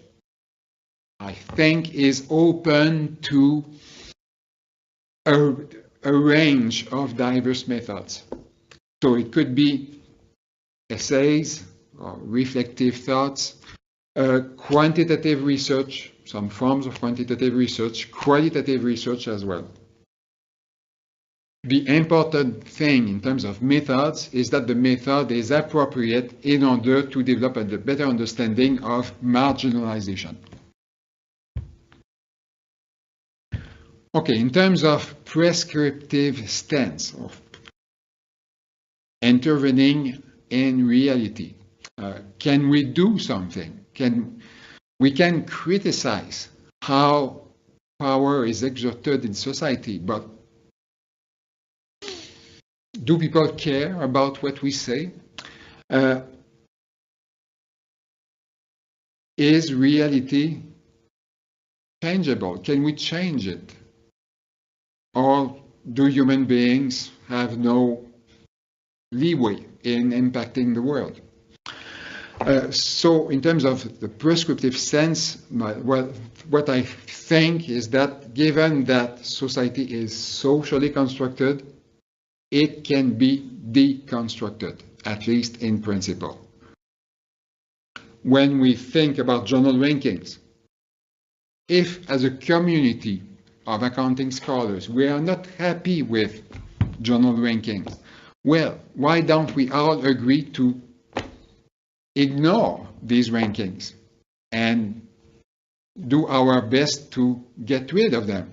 Speaker 2: I think, is open to a range of diverse methods. So it could be essays, or reflective thoughts, quantitative research, some forms of quantitative research, qualitative research as well. The important thing in terms of methods is that the method is appropriate in order to develop a better understanding of marginalization. Okay, in terms of prescriptive stance, of intervening in reality, can we do something? We can criticize how power is exerted in society, but do people care about what we say? Is reality changeable? Can we change it? Or do human beings have no leeway in impacting the world? So in terms of the prescriptive sense, what I think is that given that society is socially constructed, it can be deconstructed, at least in principle. When we think about journal rankings, if as a community of accounting scholars we are not happy with journal rankings, well, why don't we all agree to ignore these rankings and do our best to get rid of them?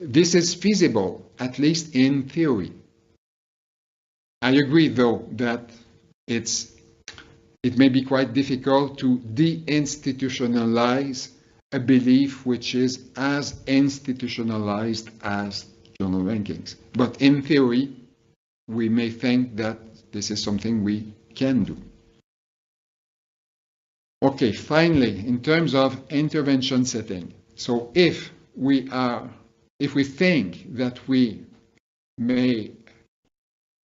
Speaker 2: This is feasible, at least in theory. I agree, though, that it may be quite difficult to deinstitutionalize a belief which is as institutionalized as journal rankings. But in theory, we may think that this is something we can do. Okay, finally, in terms of intervention setting. So if we think that we may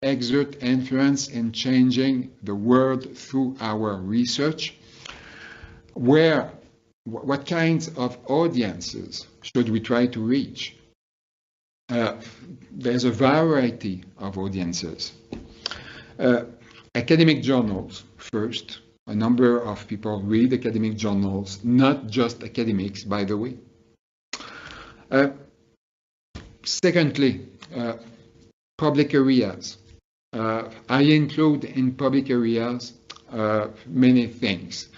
Speaker 2: exert influence in changing the world through our research, what kinds of audiences should we try to reach? There's a variety of audiences. Academic journals, first. A number of people read academic journals, not just academics, by the way. Secondly, public areas. I include in public areas many things.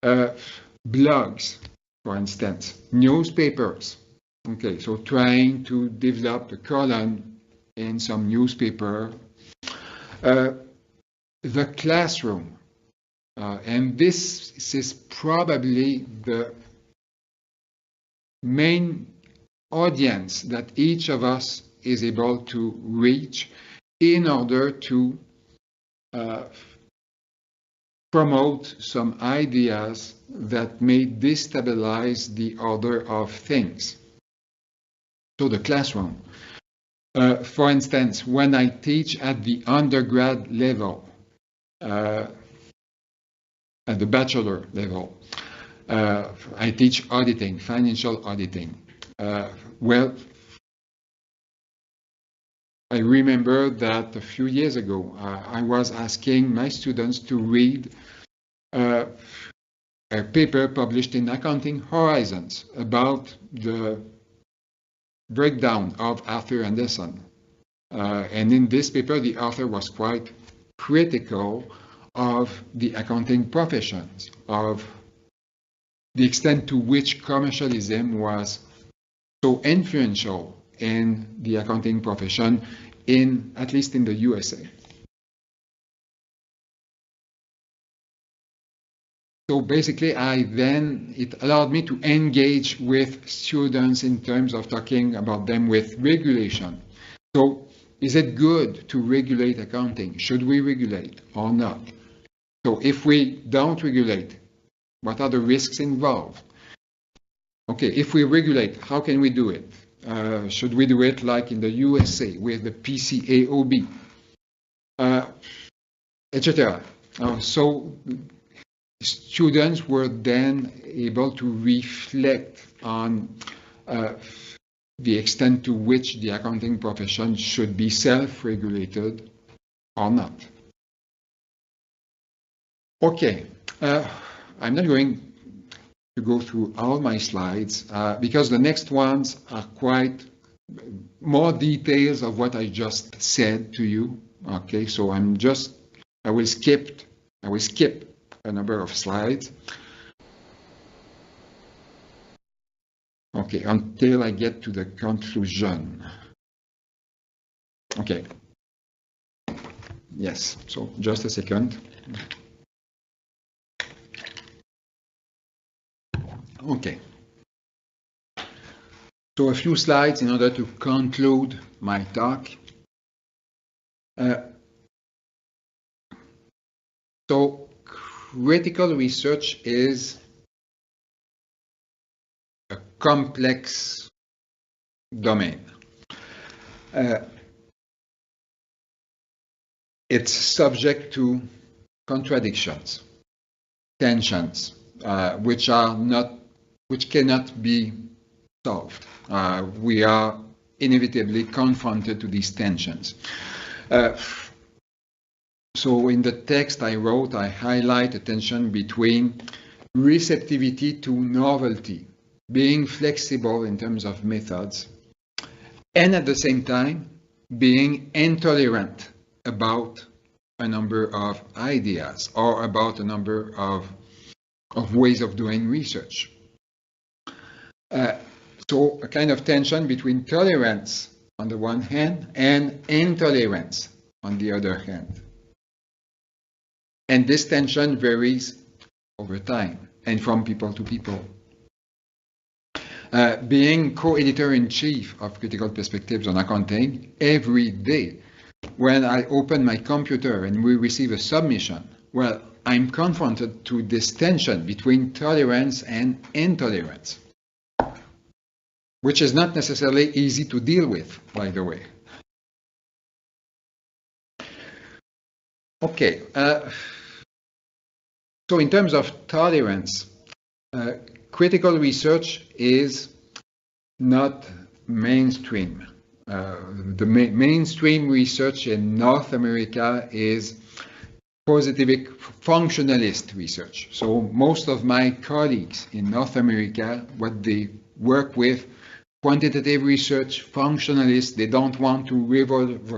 Speaker 2: Blogs, for instance, newspapers. Okay, so trying to develop a column in some newspaper. The classroom. And this is probably the main audience that each of us is able to reach in order to promote some ideas that may destabilize the order of things. So the classroom. For instance, when I teach at the undergrad level, at the bachelor level, I teach auditing, financial auditing. Well, I remember that a few years ago, I was asking my students to read a paper published in Accounting Horizons about the breakdown of Arthur Andersen. And in this paper, the author was quite critical of the accounting professions, of the extent to which commercialism was so influential in the accounting profession, at least in the USA. So basically, it allowed me to engage with students in terms of talking about them with regulation. So is it good to regulate accounting? Should we regulate or not? So if we don't regulate, what are the risks involved? Okay, if we regulate, how can we do it? Should we do it like in the USA with the PCAOB, etc.? So students were then able to reflect on the extent to which the accounting profession should be self-regulated or not. Okay, I'm not going to go through all my slides because the next ones are quite more details of what I just said to you. Okay, so I will skip a number of slides. Okay, until I get to the conclusion. Okay. Yes, so just a second. Okay. So a few slides in order to conclude my talk. So critical research is a complex domain. It's subject to contradictions, tensions, which cannot be solved. We are inevitably confronted to these tensions. So in the text I wrote, I highlight a tension between receptivity to novelty, being flexible in terms of methods, and at the same time being intolerant about a number of ideas or about a number of ways of doing research. So a kind of tension between tolerance on the one hand and intolerance on the other hand. And this tension varies over time and from people to people. Being co-editor-in-chief of Critical Perspectives on Accounting, every day when I open my computer and we receive a submission, well, I'm confronted to this tension between tolerance and intolerance, which is not necessarily easy to deal with, by the way. Okay, so in terms of tolerance, critical research is not mainstream. The mainstream research in North America is positive functionalist research. So most of my colleagues in North America, what they work with, quantitative research, functionalist, they don't want to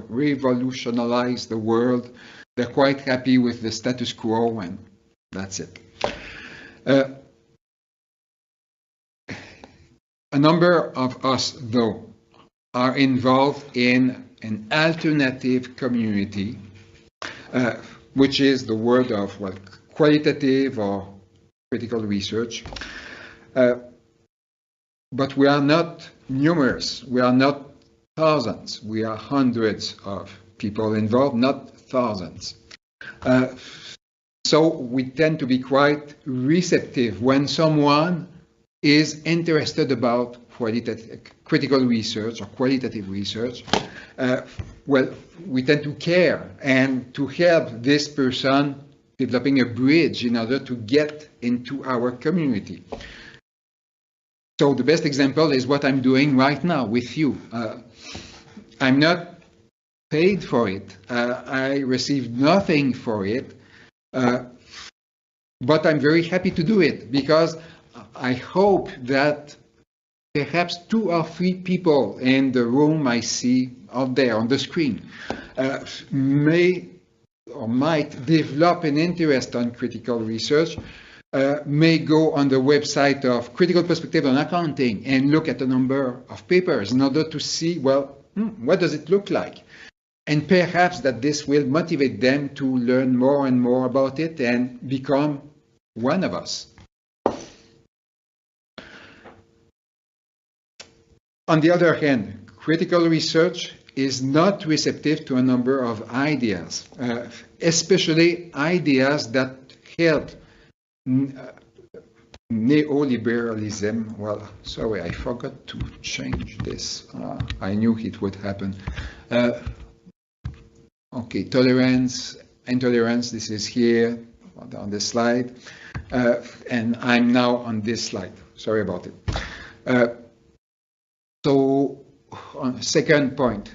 Speaker 2: revolutionize the world. They're quite happy with the status quo, and that's it. A number of us, though, are involved in an alternative community, which is the word of qualitative or critical research. But we are not numerous. We are not thousands. We are hundreds of people involved, not thousands. So we tend to be quite receptive when someone is interested about critical research or qualitative research. Well, we tend to care and to help this person developing a bridge in order to get into our community. So the best example is what I'm doing right now with you. I'm not paid for it. I received nothing for it. But I'm very happy to do it because I hope that perhaps 2 or 3 people in the room I see out there on the screen may or might develop an interest on critical research, may go on the website of Critical Perspective on Accounting and look at a number of papers in order to see, well, what does it look like? And perhaps that this will motivate them to learn more and more about it and become one of us. On the other hand, critical research is not receptive to a number of ideas, especially ideas that help neoliberalism. Well, sorry, I forgot to change this. I knew it would happen. Okay, tolerance, intolerance, this is here on this slide. And I'm now on this slide. Sorry about it. So, on second point,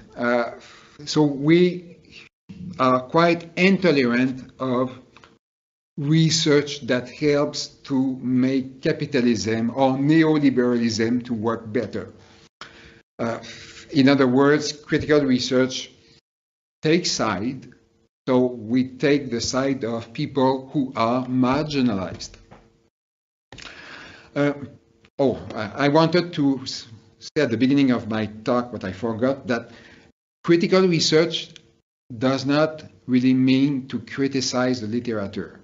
Speaker 2: so we are quite intolerant of research that helps to make capitalism or neoliberalism to work better. In other words, critical research takes side, so we take the side of people who are marginalized. I wanted to say at the beginning of my talk, but I forgot, that critical research does not really mean to criticize the literature.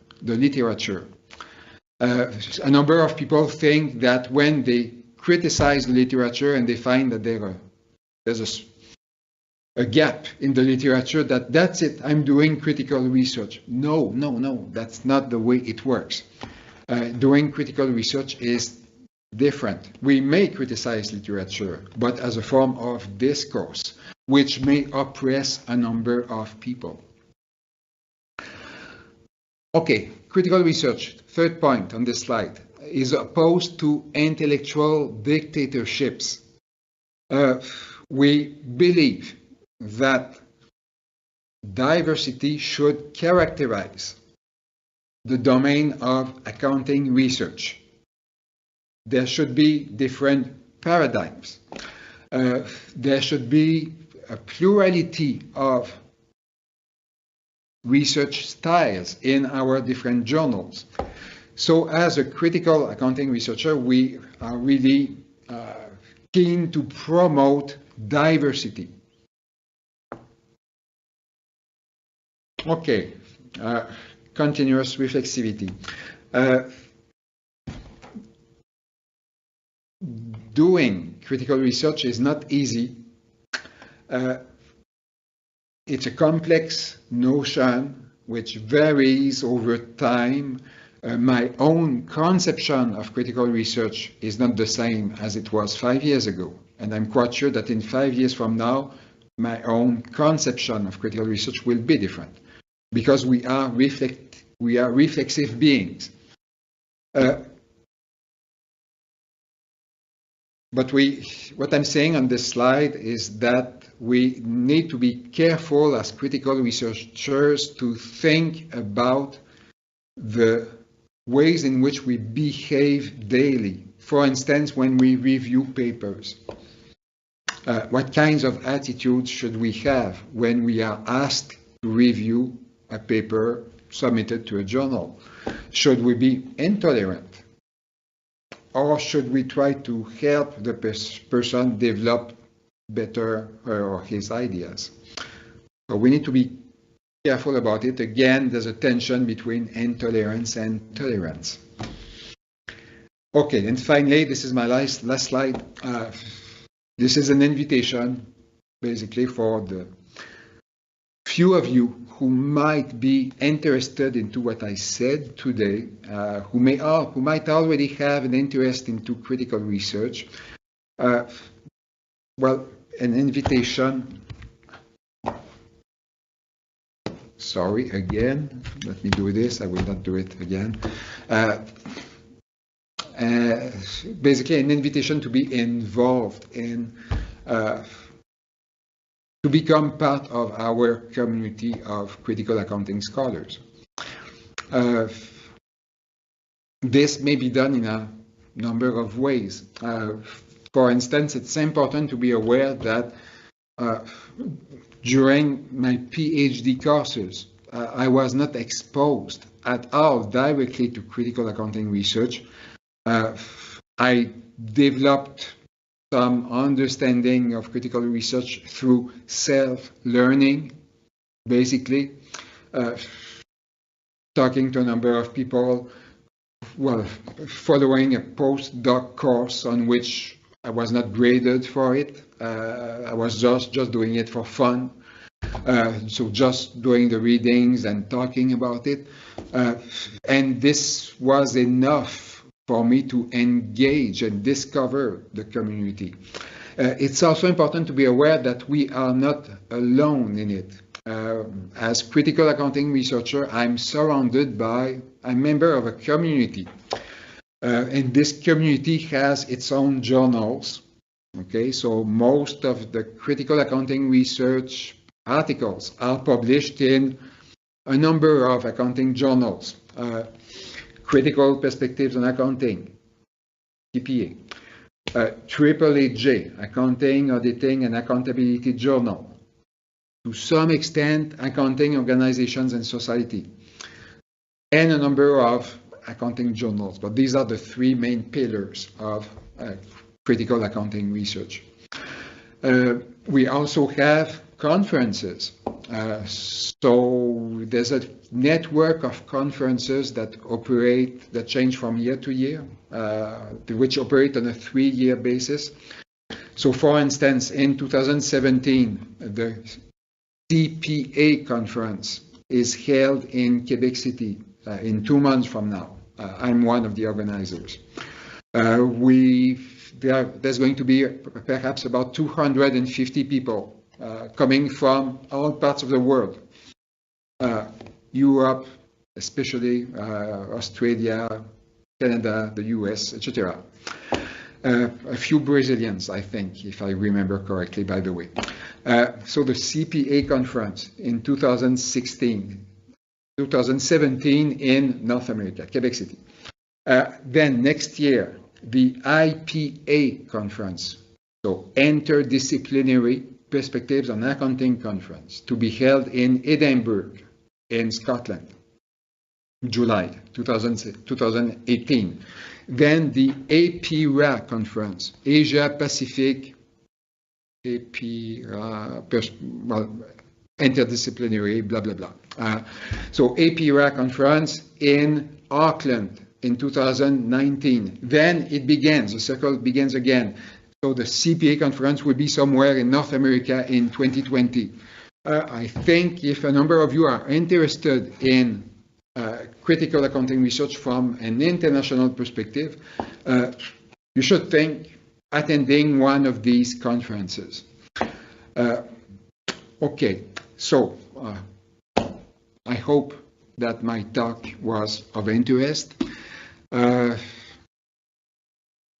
Speaker 2: A number of people think that when they criticize the literature and they find that there's a gap in the literature, that's it, I'm doing critical research. No, that's not the way it works. Doing critical research is different. We may criticize literature, but as a form of discourse, which may oppress a number of people. Okay, critical research, third point on this slide, is opposed to intellectual dictatorships. We believe that diversity should characterize the domain of accounting research. There should be different paradigms. There should be a plurality of research styles in our different journals. So as a critical accounting researcher, we are really keen to promote diversity. Okay, continuous reflexivity. Doing critical research is not easy. It's a complex notion which varies over time. My own conception of critical research is not the same as it was 5 years ago. And I'm quite sure that in 5 years from now, my own conception of critical research will be different, because we are reflexive beings. But what I'm saying on this slide is that we need to be careful as critical researchers to think about the ways in which we behave daily. For instance, when we review papers, what kinds of attitudes should we have when we are asked to review a paper submitted to a journal? Should we be intolerant? Or should we try to help the person develop better her or his ideas? So we need to be careful about it. Again, there's a tension between intolerance and tolerance. Okay, and finally, this is my last slide. This is an invitation, basically, for the few of you who might be interested into what I said today, who might already have an interest into critical research. Well, an invitation. Sorry, again, let me do this. I will not do it again. Basically, an invitation to be involved in, to become part of our community of critical accounting scholars. This may be done in a number of ways. For instance, it's important to be aware that during my PhD courses, I was not exposed at all directly to critical accounting research. I developed some understanding of critical research through self-learning, basically, talking to a number of people, well, following a postdoc course on which I was not graded for it. I was just doing it for fun. So just doing the readings and talking about it. And this was enough for me to engage and discover the community. It's also important to be aware that we are not alone in it. As critical accounting researcher, I'm a member of a community. And this community has its own journals. Okay, so most of the critical accounting research articles are published in a number of accounting journals. Critical Perspectives on Accounting, CPA. AAAJ, Accounting, Auditing, and Accountability Journal. To some extent, Accounting Organizations and Society. And a number of accounting journals. But these are the three main pillars of critical accounting research. We also have conferences. So there's a network of conferences that change from year to year, which operate on a 3-year basis. So for instance, in 2017, the CPA conference is held in Quebec City in 2 months from now. I'm one of the organizers. There's going to be perhaps about 250 people coming from all parts of the world. Europe, especially Australia, Canada, the US, etc. A few Brazilians, I think, if I remember correctly, by the way. So the CPA conference in 2017 in North America, Quebec City. Then next year, the IPA conference, so Interdisciplinary Perspectives on Accounting Conference, to be held in Edinburgh, in Scotland, July 2018. Then the APRA conference, Asia Pacific, interdisciplinary, blah, blah, blah. So APRA conference in Auckland in 2019. Then the circle begins again. So the CPA conference will be somewhere in North America in 2020. I think if a number of you are interested in critical accounting research from an international perspective, you should think attending one of these conferences. Okay, so I hope that my talk was of interest.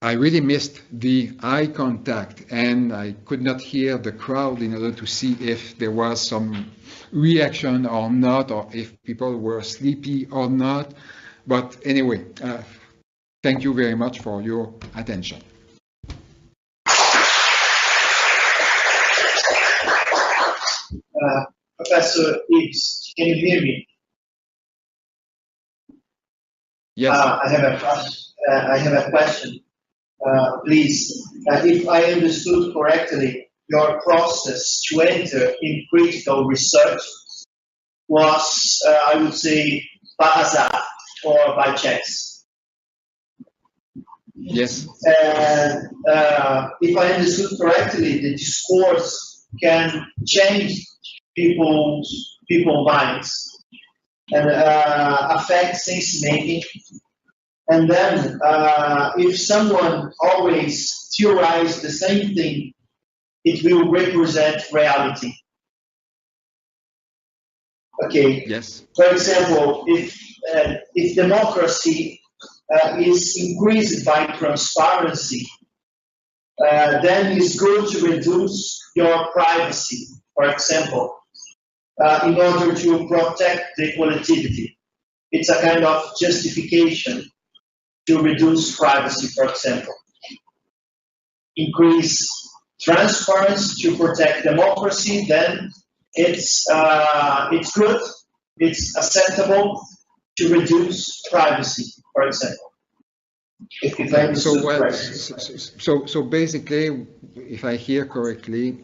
Speaker 2: I really missed the eye contact, and I could not hear the crowd in order to see if there was some reaction or not, or if people were sleepy or not. But anyway, thank you very much for your attention.
Speaker 1: Professor Yves, can you hear me?
Speaker 2: Yes.
Speaker 1: I have a question. Please, if I understood correctly, your process to enter in critical research was, I would say, by hazard or by chance.
Speaker 2: Yes.
Speaker 1: And if I understood correctly, the discourse can change people's minds and affect sense making. And then, if someone always theorizes the same thing, it will represent reality. Okay.
Speaker 2: Yes.
Speaker 1: For example, if democracy is increased by transparency, then it's good to reduce your privacy, for example, in order to protect the equality. It's a kind of justification to reduce privacy, for example. increase transparency, to protect democracy, then it's good, it's acceptable to reduce privacy, for example. If I understood correctly.
Speaker 2: So basically, if I hear correctly,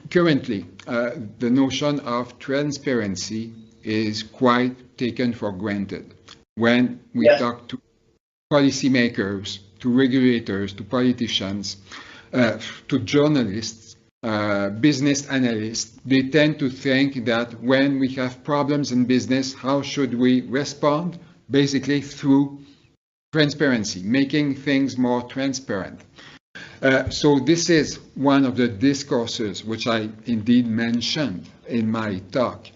Speaker 2: currently the notion of transparency is quite taken for granted when we talk to policymakers, to regulators, to politicians, to journalists, business analysts. They tend to think that when we have problems in business, how should we respond? Basically through transparency, making things more transparent. So this is one of the discourses which I indeed mentioned in my talk.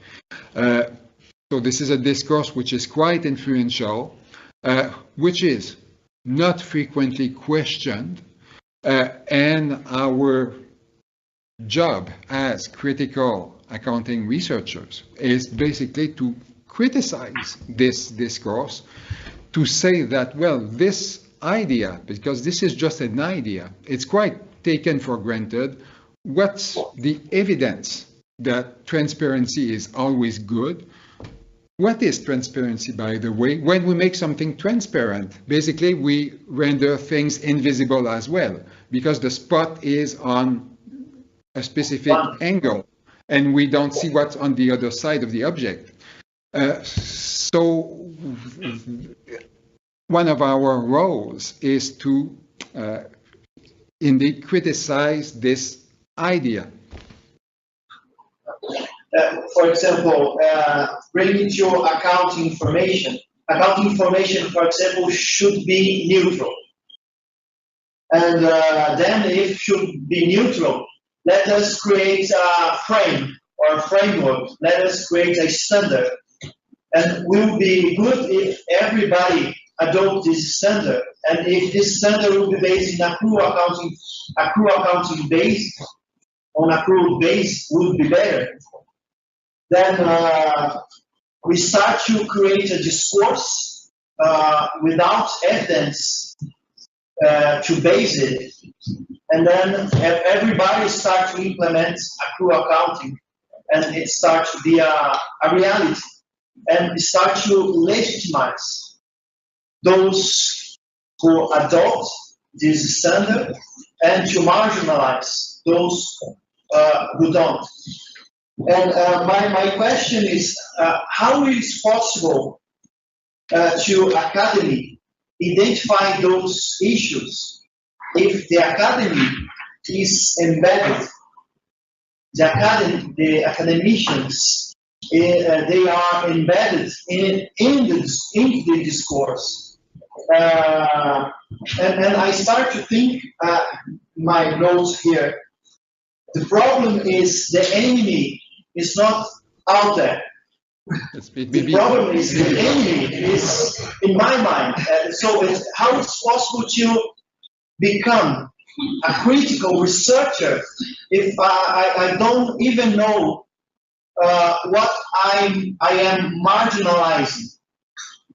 Speaker 2: So this is a discourse which is quite influential, which is not frequently questioned, and our job as critical accounting researchers is basically to criticize this discourse, to say that, well, this idea, because this is just an idea, it's quite taken for granted. What's the evidence that transparency is always good? What is transparency, by the way? When we make something transparent, basically we render things invisible as well, because the spot is on a specific angle, and we don't see what's on the other side of the object. So one of our roles is to indeed criticize this idea.
Speaker 1: For example, bringing to accounting information. Accounting information, for example, should be neutral. And then if it should be neutral, let us create a frame or a framework. Let us create a standard. And it will be good if everybody adopt this standard. And if this standard will be based in accrual accounting base, on accrual base would be better. Then we start to create a discourse without evidence to base it. And then everybody starts to implement accrual accounting, and it starts to be a reality. And start to legitimize those who adopt this standard and to marginalize those who don't. And my question is, how is possible to academy identify those issues if the academy is embedded? The academicians, they are embedded in the discourse. And I start to think, my notes here, the problem is the enemy is not out there. The problem is the enemy is in my mind. So how it's possible to become a critical researcher if I don't even know what I am marginalizing?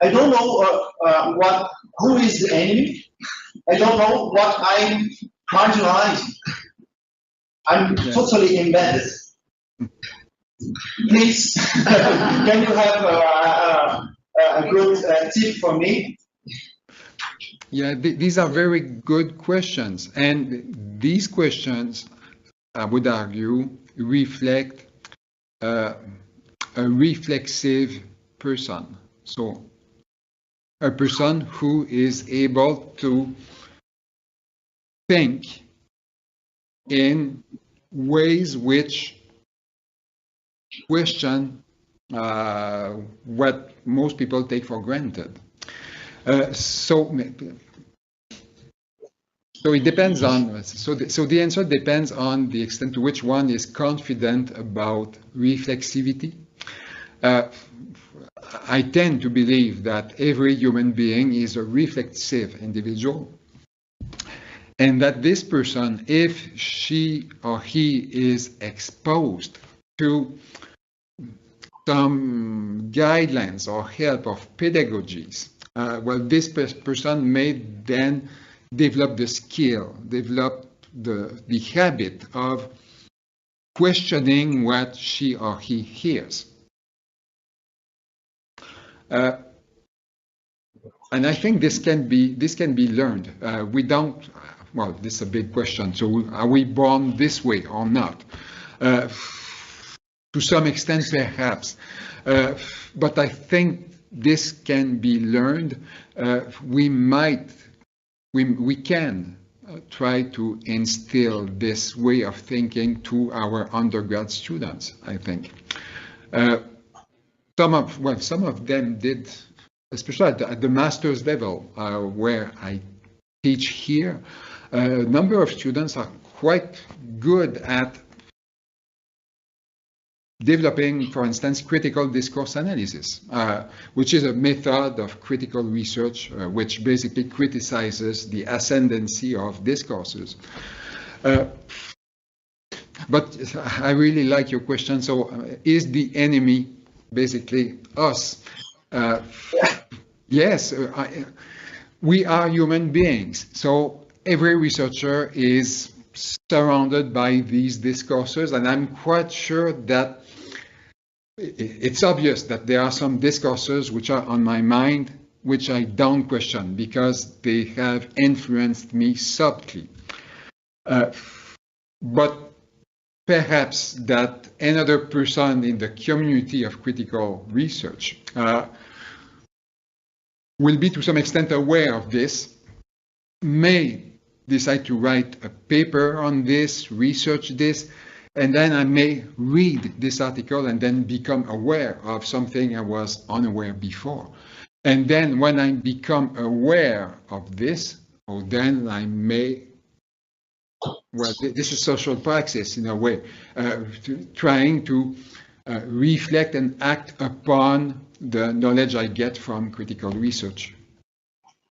Speaker 1: I don't know who is the enemy. I don't know what I'm marginalizing. I'm totally embedded. Please, can you have a good tip for me?
Speaker 2: Yeah, these are very good questions. And these questions, I would argue, reflect a reflexive person. So a person who is able to think in ways which question what most people take for granted. So it depends on, so the answer depends on the extent to which one is confident about reflexivity. I tend to believe that every human being is a reflexive individual, and that this person, if she or he is exposed to some guidelines or help of pedagogies, well, this person may then develop the skill, develop the habit of questioning what she or he hears. And I think this can be learned. We don't. Well, this is a big question. So, are we born this way or not? To some extent, perhaps. But I think this can be learned. We can try to instill this way of thinking to our undergrad students, I think. Some of them did, especially at the master's level, where I teach here. A number of students are quite good at developing, for instance, critical discourse analysis, which is a method of critical research which basically criticizes the ascendancy of discourses. But I really like your question. So is the enemy basically us? Yes, we are human beings. So every researcher is surrounded by these discourses, and I'm quite sure that it's obvious that there are some discourses which are on my mind which I don't question because they have influenced me subtly. But perhaps that another person in the community of critical research will be to some extent aware of this, may decide to write a paper on this, research this, and then I may read this article and then become aware of something I was unaware before. And then when I become aware of this, then I may, well, this is social praxis in a way, trying to reflect and act upon the knowledge I get from critical research.